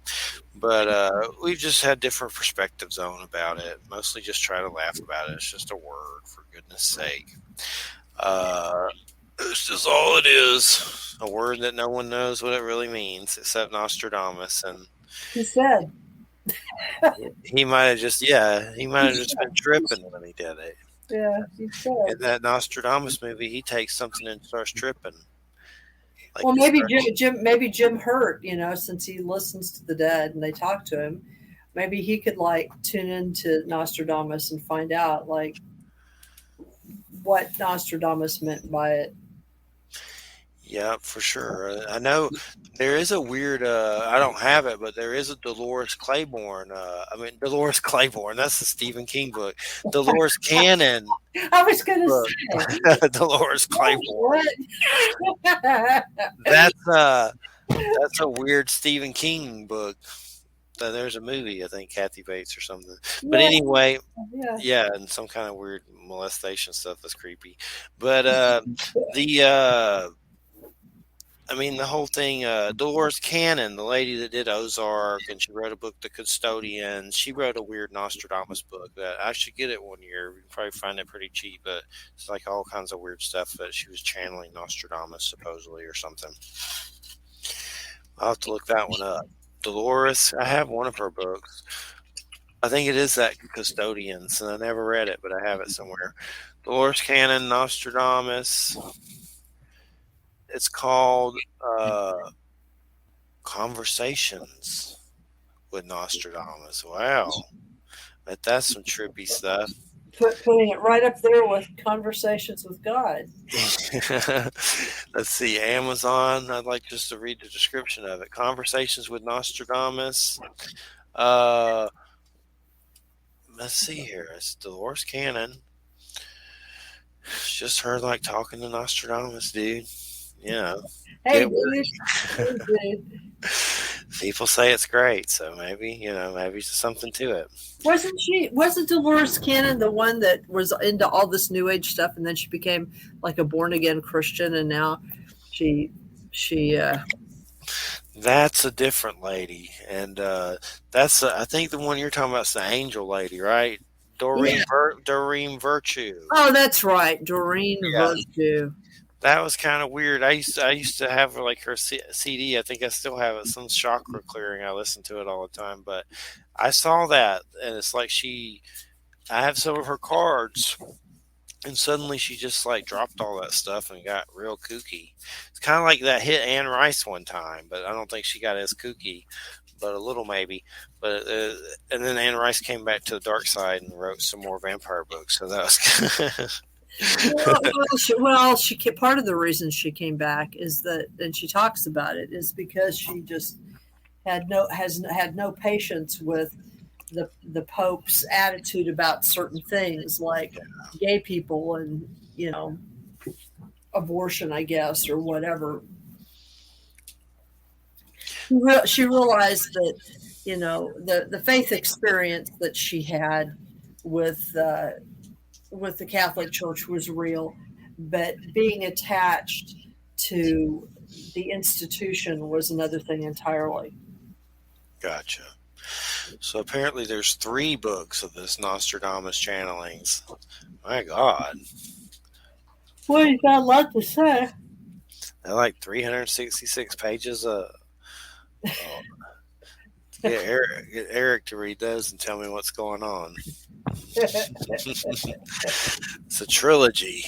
Speaker 1: But we've just had different perspectives on about it. Mostly just try to laugh about it. It's just a word, for goodness sake. It's just all it is. A word that no one knows what it really means except Nostradamus. And
Speaker 2: He said.
Speaker 1: he might have just, he might have just been tripping when he did it.
Speaker 2: Yeah, he said.
Speaker 1: In that Nostradamus movie, he takes something and starts tripping. Like
Speaker 2: Well,
Speaker 1: he
Speaker 2: maybe
Speaker 1: starts,
Speaker 2: Maybe Jim Hurt, since he listens to the dead and they talk to him, maybe he could like tune into Nostradamus and find out like what Nostradamus meant by it.
Speaker 1: yeah, for sure. I know There is a weird. I don't have it, but there is a Dolores Claiborne. Dolores Claiborne. That's the Stephen King book. Dolores Cannon
Speaker 2: I was going to
Speaker 1: book.
Speaker 2: say,
Speaker 1: Dolores Claiborne.
Speaker 2: what?
Speaker 1: That's that's a weird Stephen King book. There's a movie, I think, Kathy Bates or something. But
Speaker 2: Yeah,
Speaker 1: anyway,
Speaker 2: yeah.
Speaker 1: yeah, and some kind of weird molestation stuff that's creepy. But the the whole thing. Dolores Cannon, the lady that did Ozark, and she wrote a book, The Custodian. She wrote a weird Nostradamus book that I should get it one year. You can probably find it pretty cheap, but it's like all kinds of weird stuff that she was channeling Nostradamus supposedly or something. I'll have to look that one up. Dolores, I have one of her books. I think it is that Custodians, and I never read it, but I have it somewhere. Dolores Cannon, Nostradamus. It's called Conversations with Nostradamus. Wow. But that's some trippy stuff.
Speaker 2: Putting it right up there with Conversations with God.
Speaker 1: Let's see, Amazon. I'd like just to read the description of it. Conversations with Nostradamus. Let's see here. It's Dolores Cannon. It's just her like talking to Nostradamus, dude. Yeah.
Speaker 2: Hey,
Speaker 1: Get
Speaker 2: dude. Hey, dude.
Speaker 1: People say it's great, so maybe there's something to it.
Speaker 2: Wasn't Dolores Cannon the one that was into all this new age stuff, and then she became like a born again Christian, and now she
Speaker 1: That's a different lady, and that's I think the one you're talking about is the angel lady, right?
Speaker 2: Yeah.
Speaker 1: Doreen Virtue.
Speaker 2: Oh, that's right, Doreen
Speaker 1: Yeah,
Speaker 2: Virtue.
Speaker 1: that was kind of weird. I used to have like her CD. I think I still have it. Some chakra clearing. I listen to it all the time, but I saw that, and it's like I have some of her cards, and suddenly she just like dropped all that stuff and got real kooky. It's kind of like that hit Anne Rice one time, but I don't think she got as kooky, but a little maybe. But and then Anne Rice came back to the dark side and wrote some more vampire books. So that was
Speaker 2: She part of the reason she came back is that, and she talks about it, is because she just has had no patience with the Pope's attitude about certain things like gay people and abortion, I guess, or whatever. She realized that the faith experience that she had with the Catholic Church was real, but being attached to the institution was another thing entirely.
Speaker 1: Gotcha. So apparently there's 3 books of this Nostradamus channelings. My God.
Speaker 2: Well, you got a lot to say.
Speaker 1: They're like 366 pages. Get Eric to read those and tell me what's going on. It's a trilogy.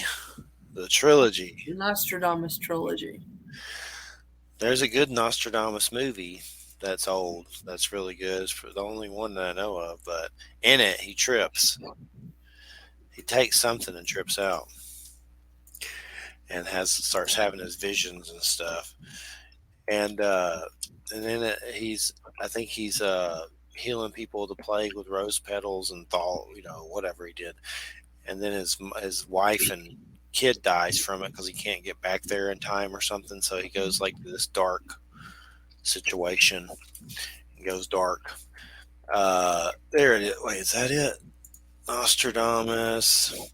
Speaker 1: The trilogy.
Speaker 2: Nostradamus trilogy.
Speaker 1: There's a good Nostradamus movie that's old. That's really good. It's the only one that I know of. But in it, he trips. He takes something and trips out, and starts having his visions and stuff. And then I think he's healing people with the plague with rose petals and whatever he did. And then his wife and kid dies from it because he can't get back there in time or something. So he goes like to this dark situation. He goes dark. There it is. Wait, is that it? Nostradamus. I'm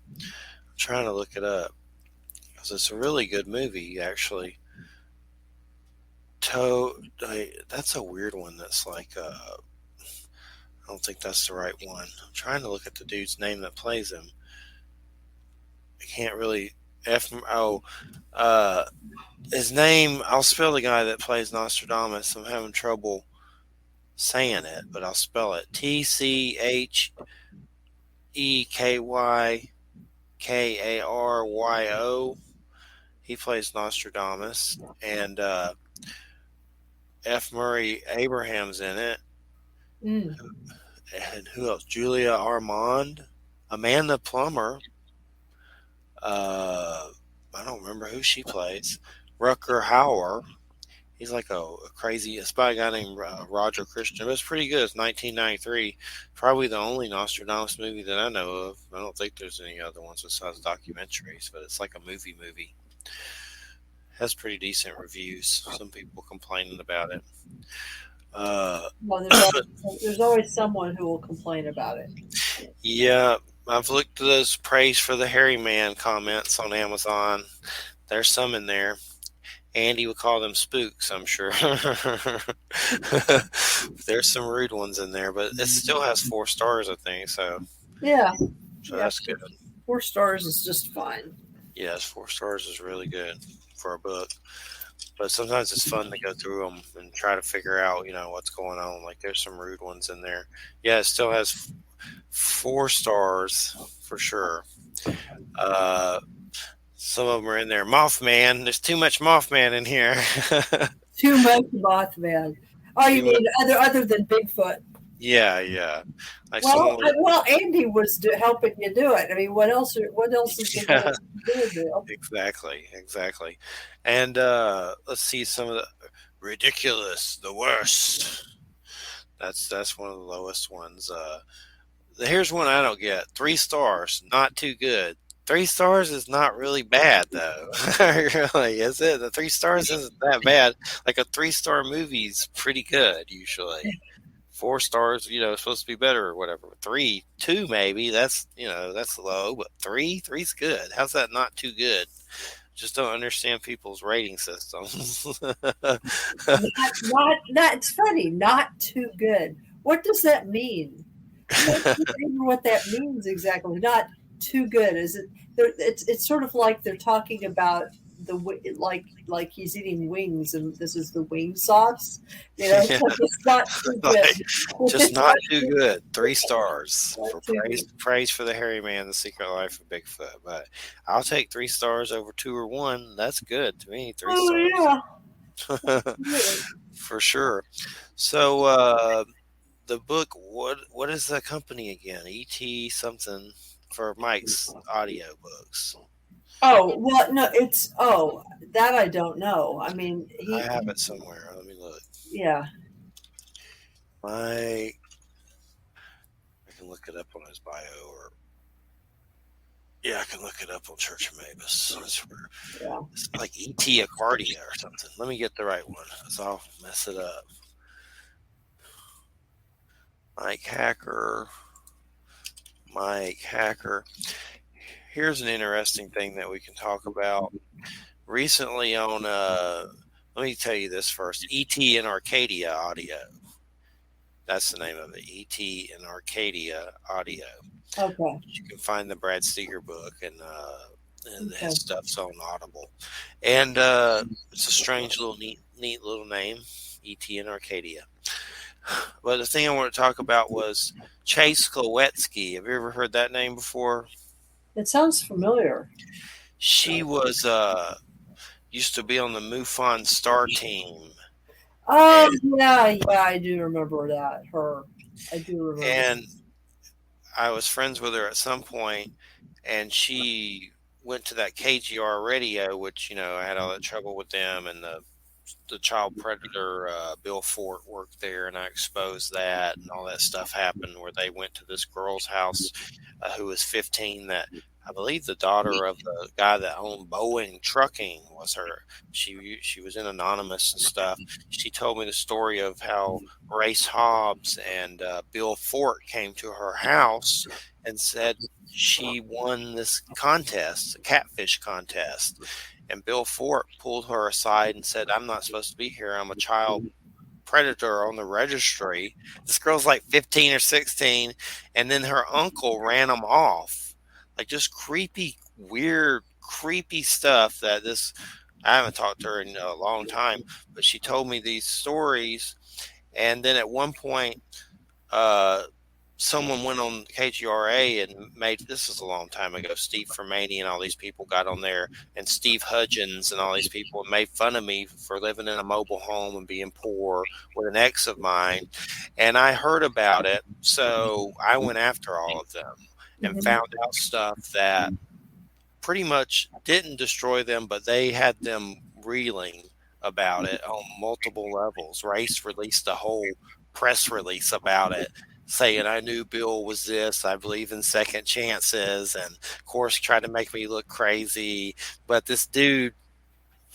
Speaker 1: trying to look it up because it's a really good movie, actually. That's a weird one. That's like I don't think that's the right one. I'm trying to look at the dude's name that plays him. I can't really his name. I'll spell the guy that plays Nostradamus. I'm having trouble saying it, but I'll spell it TCHEKYKARYO. He plays Nostradamus, and F. Murray Abraham's in it.
Speaker 2: Mm.
Speaker 1: And who else? Julia Armand, Amanda Plummer. I don't remember who she plays. Rucker Hauer, He's like a crazy. It's by a guy named Roger Christian. But it's pretty good. It's 1993. Probably the only Nostradamus movie that I know of. I don't think there's any other ones besides documentaries. But it's like a movie. Has pretty decent reviews. Some people complaining about it. Uh,
Speaker 2: Well, there's always someone who will complain about it.
Speaker 1: yeah, I've looked at those praise for the hairy man comments on Amazon. There's some in there. Andy would call them spooks, I'm sure. There's some rude ones in there, but it still has 4 stars, I think. So,
Speaker 2: Yeah,
Speaker 1: so
Speaker 2: yeah.
Speaker 1: that's good.
Speaker 2: 4 stars is just fine.
Speaker 1: Yes, 4 stars is really good for a book. But sometimes it's fun to go through them and try to figure out, what's going on. Like there's some rude ones in there. Yeah, it still has 4 stars for sure. Uh, some of them are in there. Mothman. There's too much Mothman in here.
Speaker 2: Too much Mothman. Oh, you
Speaker 1: Too much.
Speaker 2: mean other than Bigfoot?
Speaker 1: Yeah. Like
Speaker 2: Well,
Speaker 1: someone.
Speaker 2: Andy was helping you do it. I mean, what else? What else is there
Speaker 1: Yeah,
Speaker 2: to do?
Speaker 1: exactly. And let's see some of the ridiculous, the worst. That's one of the lowest ones. Here's one I don't get. 3 stars, not too good. 3 stars is not really bad though. Really, is it? The 3 stars isn't that bad. Like a 3 star movie's pretty good usually. 4 stars, it's supposed to be better or whatever. 3, 2 maybe. That's low, but three's good. How's that not too good? Just don't understand people's rating systems.
Speaker 2: Not. It's funny. Not too good. What does that mean? I'm not sure what that means exactly. Not too good. Is it? It's sort of like they're talking about like he's eating wings, and this is the wing sauce.
Speaker 1: Yeah,
Speaker 2: It's not too
Speaker 1: like
Speaker 2: good.
Speaker 1: just not too good. 3 stars
Speaker 2: Not
Speaker 1: for
Speaker 2: too
Speaker 1: praise for the hairy man, the secret life of Bigfoot. But I'll take 3 stars over 2 or 1. That's good to me. Three
Speaker 2: Oh
Speaker 1: stars
Speaker 2: yeah. Absolutely.
Speaker 1: for sure. So the book, what is the company again? ET something for Mike's audio books.
Speaker 2: Oh well, no, that I don't know. I mean,
Speaker 1: I have it somewhere. Let me look.
Speaker 2: yeah.
Speaker 1: Mike, I can look it up on his bio, or yeah, I can look it up on Church of Mabus. That's where
Speaker 2: Yeah.
Speaker 1: it's like ET Accardia or something. Let me get the right one, so I'll mess it up. Mike Hacker. Mike Hacker. Here's an interesting thing that we can talk about. Recently on let me tell you this first. ET in Arcadia Audio. That's the name of it. ET in Arcadia Audio.
Speaker 2: Okay.
Speaker 1: You can find the Brad Steger book, and
Speaker 2: Okay.
Speaker 1: his stuff's on Audible. And it's a strange little neat little name, ET in Arcadia. But the thing I want to talk about was Chase Klowetsky. Have you ever heard that name before?
Speaker 2: It sounds familiar.
Speaker 1: She was used to be on the MUFON Star team,
Speaker 2: Oh
Speaker 1: and
Speaker 2: yeah, I do remember that. Her. I do remember.
Speaker 1: and I was friends with her at some point, and she went to that KGR radio, which I had all that trouble with them, and the child predator Bill Fort worked there, and I exposed that, and all that stuff happened where they went to this girl's house who was 15. That I believe the daughter of the guy that owned Boeing Trucking was her. She was in Anonymous and stuff. She told me the story of how Race Hobbs and Bill Fort came to her house and said she won this contest, a catfish contest. And Bill Fort pulled her aside and said, "I'm not supposed to be here. I'm a child predator on the registry." This girl's like 15 or 16. And then her uncle ran them off. Like just creepy, weird, creepy stuff that I haven't talked to her in a long time, but she told me these stories. And then at one point, uh, someone went on KGRA and this was a long time ago. Steve Fermani and all these people got on there, and Steve Hudgens and all these people made fun of me for living in a mobile home and being poor with an ex of mine. And I heard about it, so I went after all of them and
Speaker 2: Mhm.
Speaker 1: found out stuff that pretty much didn't destroy them, but they had them reeling about it on multiple levels. Race released a whole press release about it, saying I knew Bill was this. I believe in second chances, and of course tried to make me look crazy. But this dude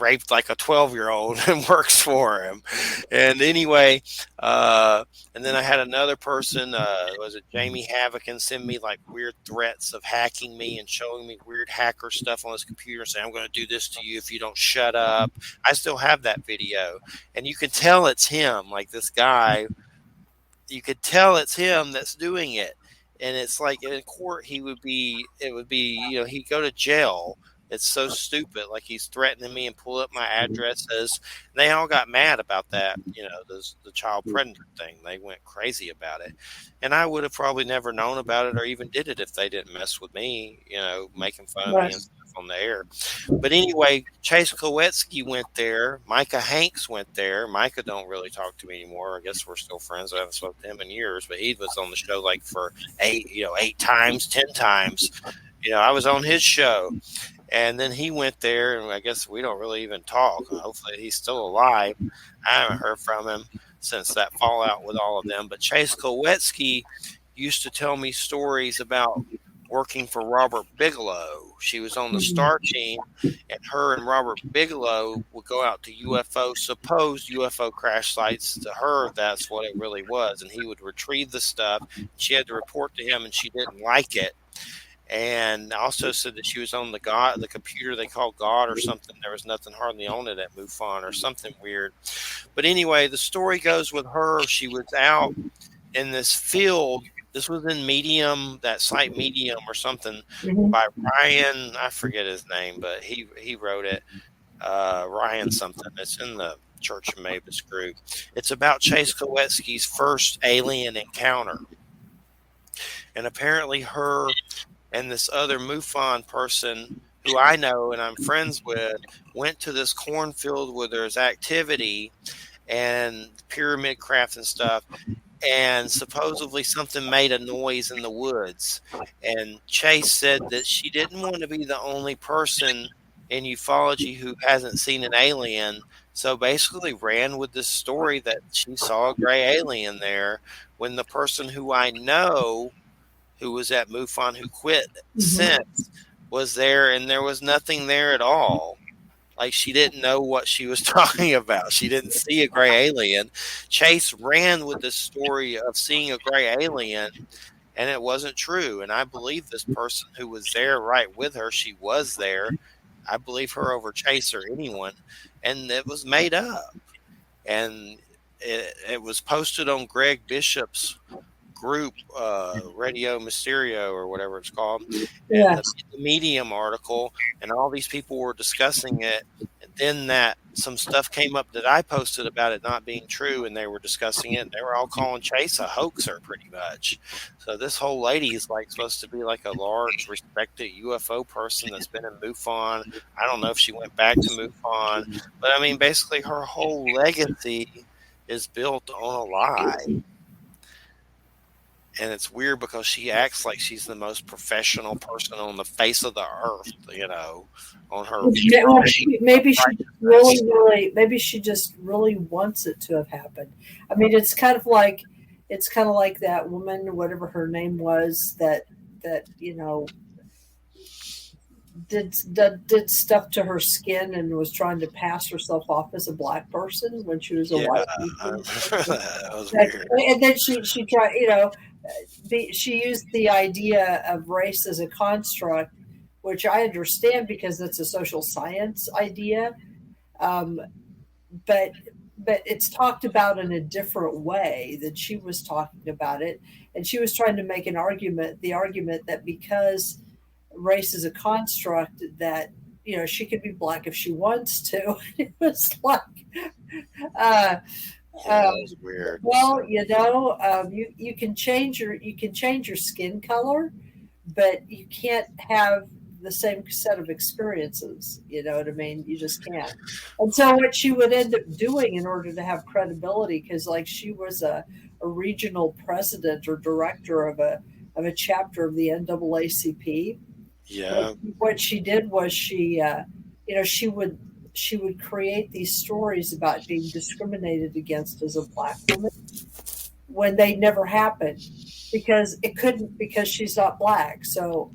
Speaker 1: raped like a 12-year-old and works for him. And anyway, and then I had another person, was it Jamie Havocan, send me like weird threats of hacking me and showing me weird hacker stuff on his computer and saying, I'm going to do this to you if you don't shut up. I still have that video. And you can tell it's him, like this guy, you could tell it's him that's doing it. And it's like in court, it would be, he'd go to jail. It's so stupid. Like he's threatening me and pull up my addresses. And they all got mad about that, the child predator thing. They went crazy about it. And I would have probably never known about it or even did it if they didn't mess with me, making fun of me and stuff on the air. But anyway, Chase Kowetsky went there. Micah Hanks went there. Micah don't really talk to me anymore. I guess we're still friends. I haven't spoken to him in years, but he was on the show like for 8 times, 10 times. I was on his show. And then he went there, and I guess we don't really even talk. Hopefully he's still alive. I haven't heard from him since that fallout with all of them. But Chase Kowetsky used to tell me stories about working for Robert Bigelow. She was on the Star team, and her and Robert Bigelow would go out to supposed UFO crash sites. To her, that's what it really was. And he would retrieve the stuff. She had to report to him, and she didn't like it. And also said that she was on the computer they call God or something. There was nothing hardly on it at MUFON or something weird. But anyway, the story goes with her. She was out in this field. This was in Medium, that site Medium or something, by Ryan. I forget his name, but he wrote it. Ryan something. It's in the Church of Mabus group. It's about Chase Kowetsky's first alien encounter. And apparently her and this other MUFON person who I know and I'm friends with went to this cornfield where there's activity and pyramid craft and stuff, and supposedly something made a noise in the woods. And Chase said that she didn't want to be the only person in ufology who hasn't seen an alien, so basically ran with this story that she saw a gray alien there, when the person who I know who was at MUFON, who quit since, was there, and there was nothing there at all. Like, she didn't know what she was talking about. She didn't see a gray alien. Chase ran with this story of seeing a gray alien, and it wasn't true. And I believe this person who was there right with her, she was there. I believe her over Chase or anyone. And it was made up. And it was posted on Greg Bishop's group, Radio Mysterio or whatever it's called, and the Medium article, and all these people were discussing it. And then some stuff came up that I posted about it not being true, and they were discussing it, and they were all calling Chase a hoaxer pretty much. So this whole lady is like supposed to be like a large respected UFO person that's been in MUFON. I don't know if she went back to MUFON, but I mean basically her whole legacy is built on a lie. And it's weird because she acts like she's the most professional person on the face of the earth, on her.
Speaker 2: Maybe she just really wants it to have happened. I mean, it's kind of like that woman, whatever her name was, that did stuff to her skin and was trying to pass herself off as a black person when she was a white person.
Speaker 1: That was weird.
Speaker 2: And then she tried, she used the idea of race as a construct, which I understand because it's a social science idea, but it's talked about in a different way than she was talking about it. And she was trying to make the argument that because race is a construct, that she could be black if she wants to. It was like
Speaker 1: that was weird.
Speaker 2: Well, you can change your skin color, but you can't have the same set of experiences. You know what I mean? You just can't. And so what she would end up doing in order to have credibility, because like she was a regional president or director of a chapter of the NAACP.
Speaker 1: Yeah.
Speaker 2: What she did was she would she would create these stories about being discriminated against as a black woman when they never happened because it couldn't because she's not black. So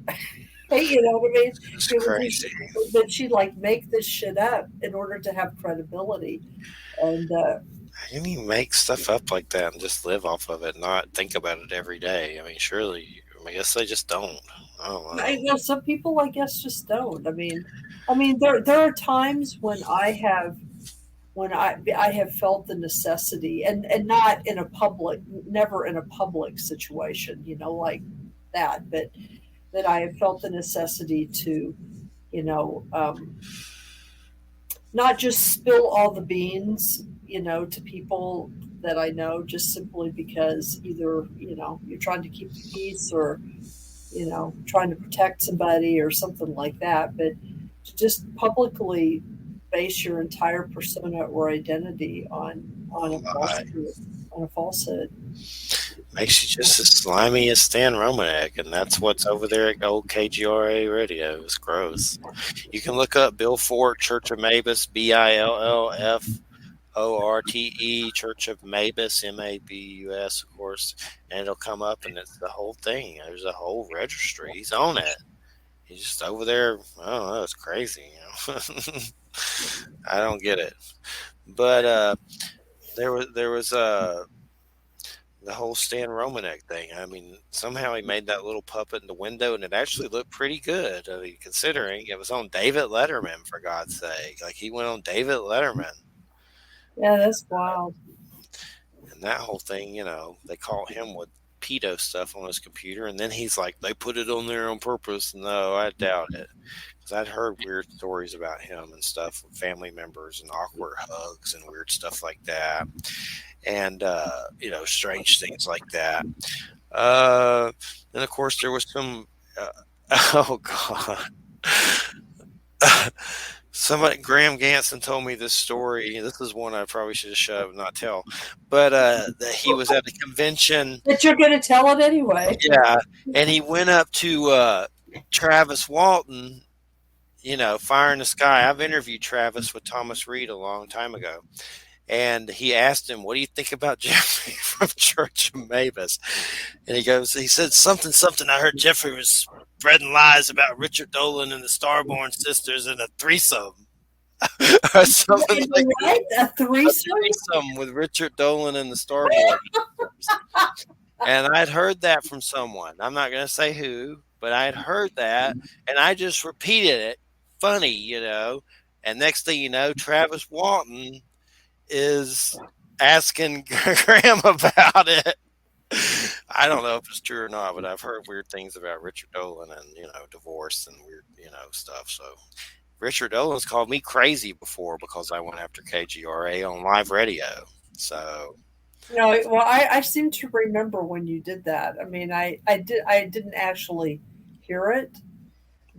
Speaker 2: you know what I mean?
Speaker 1: It's
Speaker 2: It was just
Speaker 1: crazy.
Speaker 2: that she'd like make this shit up in order to have credibility. And
Speaker 1: How can you make stuff up like that and just live off of it, and not think about it every day? I mean, surely, I guess they just don't. I don't know.
Speaker 2: I know some people, I guess, just don't. I mean, there are times when I have felt the necessity, and not in a public, never in a public situation, like that, but that I have felt the necessity to, you know, not just spill all the beans, to people that I know, just simply because either, you're trying to keep the peace or, trying to protect somebody or something like that. But to just publicly base your entire persona or identity on a falsehood, on a falsehood.
Speaker 1: Makes you just as slimy as Stan Romanek, and that's what's over there at old KGRA Radio. It's gross. You can look up Bill Fort, Church of Mabus, BILLFORTE, Church of Mabus, MABUS, of course, and it'll come up, and it's the whole thing. There's a whole registry. He's on it. He's just over there. I don't know. It's crazy. I don't get it. But there was the whole Stan Romanek thing. I mean, somehow he made that little puppet in the window, and it actually looked pretty good. I mean, considering it was on David Letterman, for God's sake. Like, he went on David Letterman.
Speaker 2: Yeah, that's wild.
Speaker 1: And that whole thing, they caught him with pedo stuff on his computer, and then he's like, they put it on there on purpose. No, I doubt it. Because I'd heard weird stories about him and stuff from family members and awkward hugs and weird stuff like that. And, strange things like that. Then, of course, there was some, oh, God. Graham Ganson told me this story. This is one I probably should have shut up and not tell. But that he was at a convention.
Speaker 2: But you're going to tell it anyway.
Speaker 1: Yeah. And he went up to Travis Walton, Fire in the Sky. I've interviewed Travis with Thomas Reed a long time ago. And he asked him, what do you think about Jeffrey from Church of Mabus? And he said, something. I heard Jeffrey was spreading lies about Richard Dolan and the Starborn sisters and a threesome. Or something like
Speaker 2: what? A threesome?
Speaker 1: A threesome with Richard Dolan and the Starborn sisters. And I'd heard that from someone. I'm not going to say who, but I'd heard that. And I just repeated it. Funny, And next thing you know, Travis Walton is asking Graham about it. I don't know if it's true or not, but I've heard weird things about Richard Dolan and, divorce and weird, stuff. So Richard Dolan's called me crazy before because I went after KGRA on live radio. So.
Speaker 2: Well, I seem to remember when you did that. I mean, I didn't actually hear it,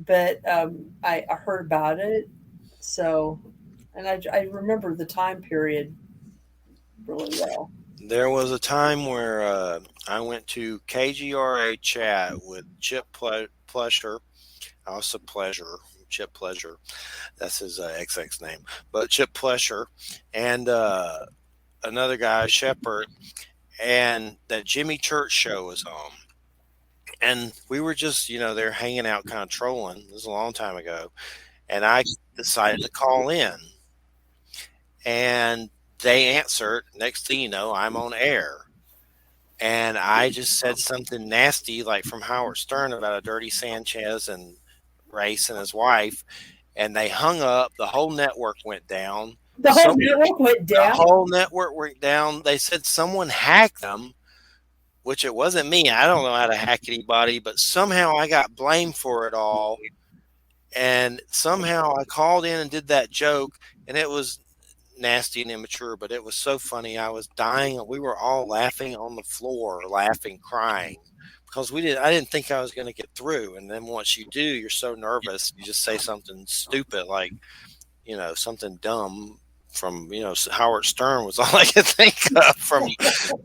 Speaker 2: but I heard about it. So, and I remember the time period really well.
Speaker 1: There was a time where I went to KGRA chat with Chip Pleasure, also Pleasure, Chip Pleasure, that's his XX name, but Chip Pleasure, and another guy, Shepard, and that Jimmy Church show was on. And we were just, they're hanging out, kind of trolling. This was a long time ago. And I decided to call in. And they answered. Next thing you know, I'm on air. And I just said something nasty, like from Howard Stern, about a dirty Sanchez and Race and his wife. And they hung up. The whole network went down.
Speaker 2: The whole network went down?
Speaker 1: The whole network went down. They said someone hacked them, which it wasn't me. I don't know how to hack anybody, but somehow I got blamed for it all. And somehow I called in and did that joke, and it was nasty and immature, but it was so funny. I was dying. We were all laughing on the floor, crying, because I didn't think I was going to get through. And then once you do, you're so nervous. You just say something stupid, like, something dumb from, Howard Stern was all I could think of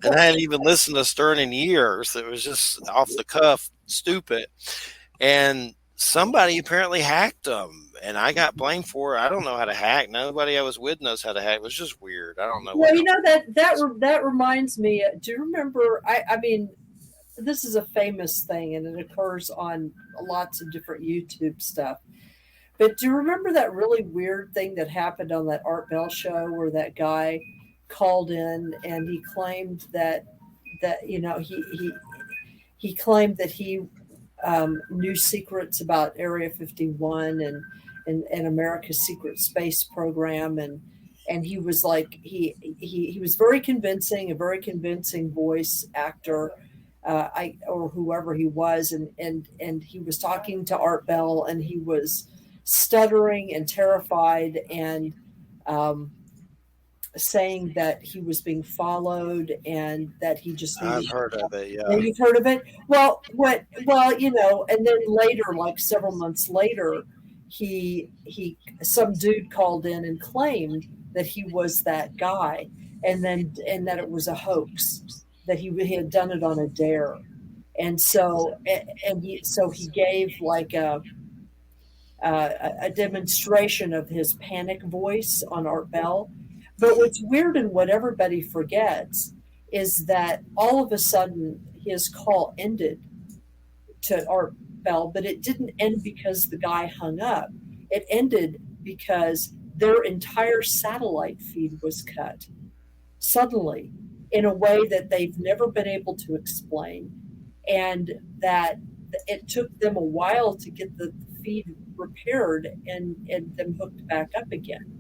Speaker 1: and I hadn't even listened to Stern in years. It was just off the cuff, stupid. And somebody apparently hacked them, and I got blamed for it. I don't know how to hack. Nobody I was with knows how to hack. It was just weird. I don't know what.
Speaker 2: Well, that reminds me. Do you remember? I mean, this is a famous thing, and it occurs on lots of different YouTube stuff. But do you remember that really weird thing that happened on that Art Bell show where that guy called in and he claimed that he claimed that he knew secrets about Area 51 and America's secret space program, and he was like he was very convincing, a very convincing voice actor, or whoever he was, and he was talking to Art Bell, and he was stuttering and terrified, and saying that he was being followed and that he just needed.
Speaker 1: I've heard of it.
Speaker 2: Yeah,
Speaker 1: Yeah.
Speaker 2: you've heard of it. Well, and then later, like several months later, some dude called in and claimed that he was that guy, and that it was a hoax, that he had done it on a dare, and he gave like a demonstration of his panic voice on Art Bell. But what's weird and what everybody forgets is that all of a sudden his call ended to Art Bell, but it didn't end because the guy hung up. It ended because their entire satellite feed was cut suddenly in a way that they've never been able to explain, and that it took them a while to get the feed repaired and them hooked back up again.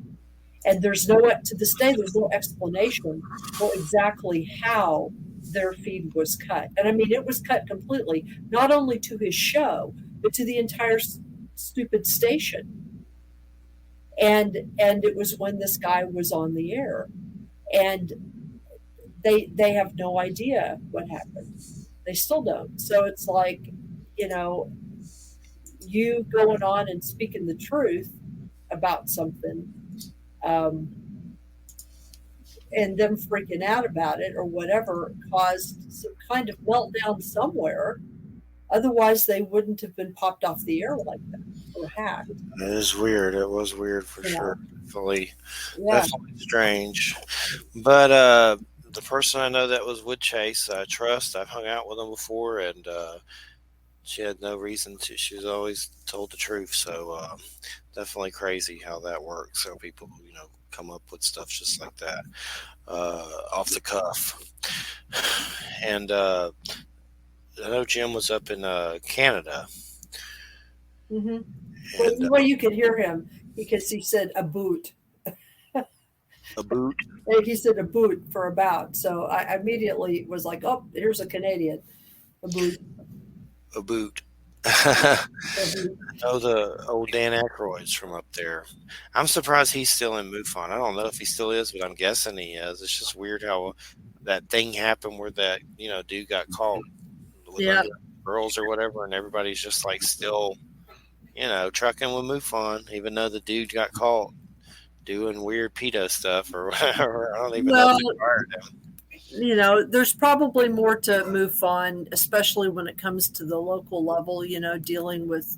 Speaker 2: And to this day, there's no explanation for exactly how their feed was cut. And I mean, it was cut completely, not only to his show, but to the entire stupid station. And it was when this guy was on the air, and they have no idea what happened. They still don't. So it's like, you going on and speaking the truth about something, and them freaking out about it or whatever caused some kind of meltdown somewhere. Otherwise, they wouldn't have been popped off the air like that or hacked.
Speaker 1: It is weird. It was weird for sure. Definitely strange. But the person I know that was with Chase, I trust. I've hung out with him before, and she had no reason to. She was always told the truth. So definitely crazy how that works. So people, come up with stuff just like that off the cuff. And I know Jim was up in Canada.
Speaker 2: Mm-hmm. Well, you could hear him because he said a boot.
Speaker 1: A boot?
Speaker 2: He said a boot for about. So I immediately was like, oh, here's a Canadian. A boot.
Speaker 1: A boot. I know the old Dan Aykroyd's from up there. I'm surprised he's still in MUFON. I don't know if he still is, but I'm guessing he is. It's just weird how that thing happened where that dude got caught with girls or whatever, and everybody's just like still trucking with MUFON, even though the dude got caught doing weird pedo stuff or whatever. I don't even know if they fired him.
Speaker 2: There's probably more to MUFON, especially when it comes to the local level, dealing with,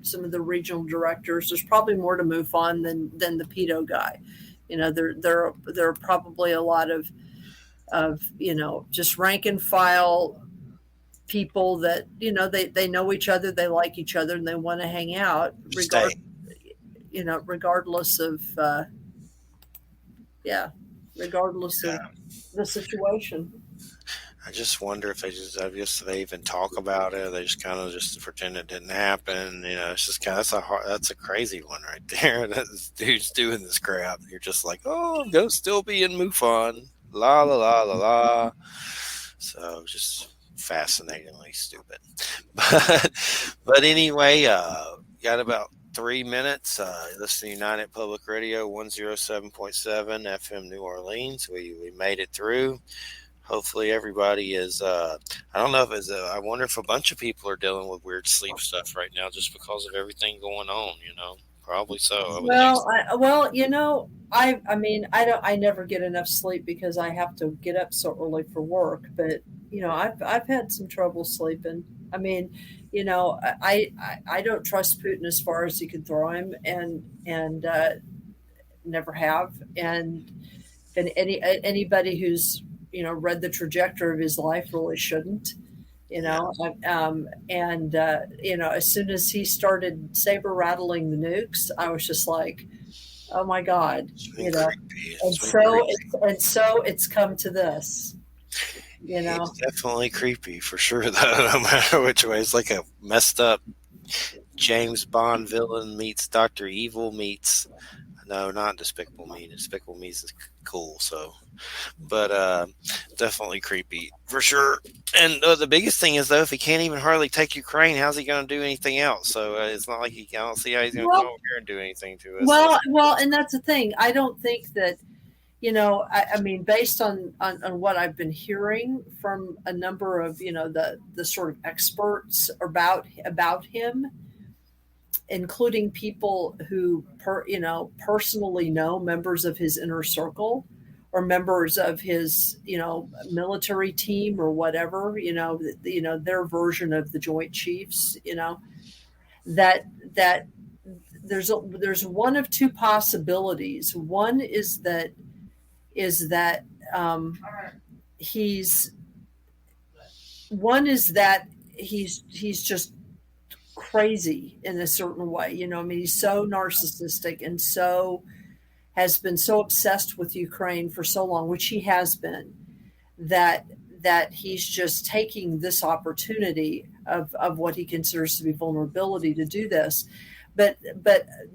Speaker 2: some of the regional directors. There's probably more to MUFON than the pedo guy. There are probably a lot of just rank and file people that, they know each other, they like each other, and they want to hang out regardless of the situation.
Speaker 1: I just wonder if they even talk about it. They just kind of just pretend it didn't happen. It's just that's a crazy one right there. This dude's doing this crap. You're just like, oh, I'm gonna still be in MUFON. La la la la la. So just fascinatingly stupid. But anyway, got about 3 minutes. Listen to United Public Radio 107.7 FM New Orleans. We made it through. Hopefully everybody is I don't know if I wonder if a bunch of people are dealing with weird sleep stuff right now just because of everything going on, Probably so.
Speaker 2: I never get enough sleep because I have to get up so early for work, but I've had some trouble sleeping. I mean, I don't trust Putin as far as he can throw him, and never have. And anybody who's read the trajectory of his life really shouldn't.
Speaker 1: Yeah.
Speaker 2: And as soon as he started saber rattling the nukes, I was just like, oh my God,
Speaker 1: It's been creepy.
Speaker 2: and
Speaker 1: It's been
Speaker 2: so
Speaker 1: creepy.
Speaker 2: it's come to this, you know.
Speaker 1: He's definitely creepy for sure, though. No matter which way, it's like a messed up James Bond villain meets Doctor Evil meets. No, not Despicable Me. Despicable Me is cool. So, but definitely creepy for sure. And the biggest thing is though, if he can't even hardly take Ukraine, how's he going to do anything else? So it's not like I don't see how he's going to come over here and do anything to us.
Speaker 2: Well, and that's the thing. I don't think that I mean, based on what I've been hearing from a number of the sort of experts about him, including people who personally know members of his inner circle or members of his military team or whatever, their version of the Joint Chiefs, that there's one of two possibilities. One is that he's he's just crazy in a certain way. I mean, he's so narcissistic and has been so obsessed with Ukraine for so long, which he has been, that he's just taking this opportunity of what he considers to be vulnerability to do this. But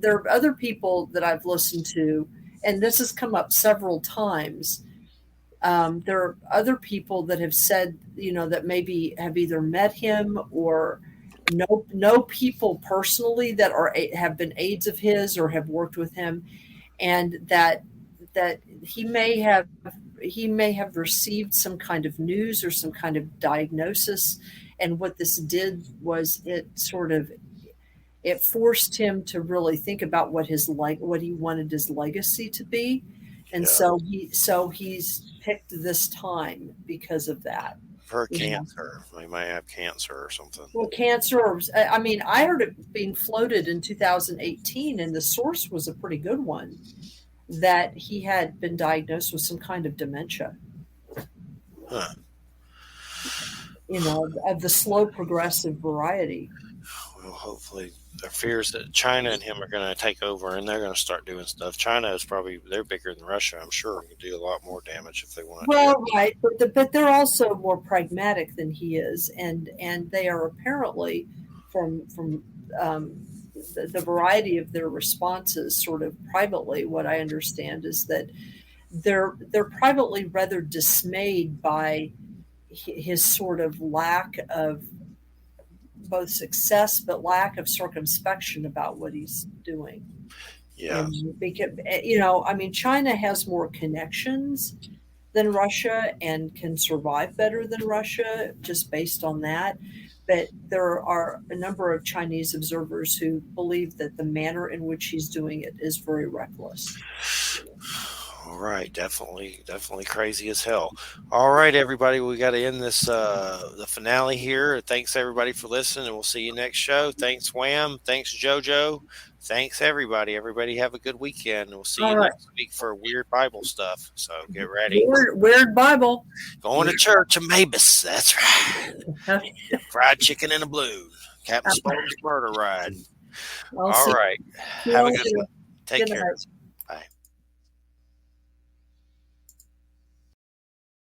Speaker 2: there are other people that I've listened to, and this has come up several times. There are other people that have said, that maybe have either met him or know people personally that have been aides of his or have worked with him, and that he may have received some kind of news or some kind of diagnosis, and what this did was it forced him to really think about what he wanted his legacy to be, and
Speaker 1: Yeah.
Speaker 2: so he's picked this time because of that.
Speaker 1: For cancer, he might have cancer or something.
Speaker 2: Well, cancer. I mean, I heard it being floated in 2018, and the source was a pretty good one, that he had been diagnosed with some kind of dementia.
Speaker 1: Huh.
Speaker 2: Of the slow progressive variety.
Speaker 1: Well, hopefully, their fears that China and him are going to take over, and they're going to start doing stuff. China is they're bigger than Russia. I'm sure can do a lot more damage if they want to.
Speaker 2: Well, right, but they're also more pragmatic than he is, and they are apparently from the variety of their responses, sort of privately. What I understand is that they're privately rather dismayed by his sort of lack of both success but lack of circumspection about what he's doing.
Speaker 1: Yeah.
Speaker 2: Because I mean, China has more connections than Russia and can survive better than Russia just based on that. But there are a number of Chinese observers who believe that the manner in which he's doing it is very reckless.
Speaker 1: All right, definitely crazy as hell. All right, everybody, we got to end this the finale here. Thanks everybody for listening, and we'll see you next show. Thanks Wham, thanks JoJo, thanks everybody. Everybody have a good weekend. We'll see you next week for weird Bible stuff. So get ready.
Speaker 2: Weird Bible.
Speaker 1: Going to church of Mabus. That's right.
Speaker 2: Okay.
Speaker 1: Fried chicken in a balloon. Captain Spartan's murder ride. All right.
Speaker 2: Have
Speaker 1: a good one. Take care.
Speaker 2: Night.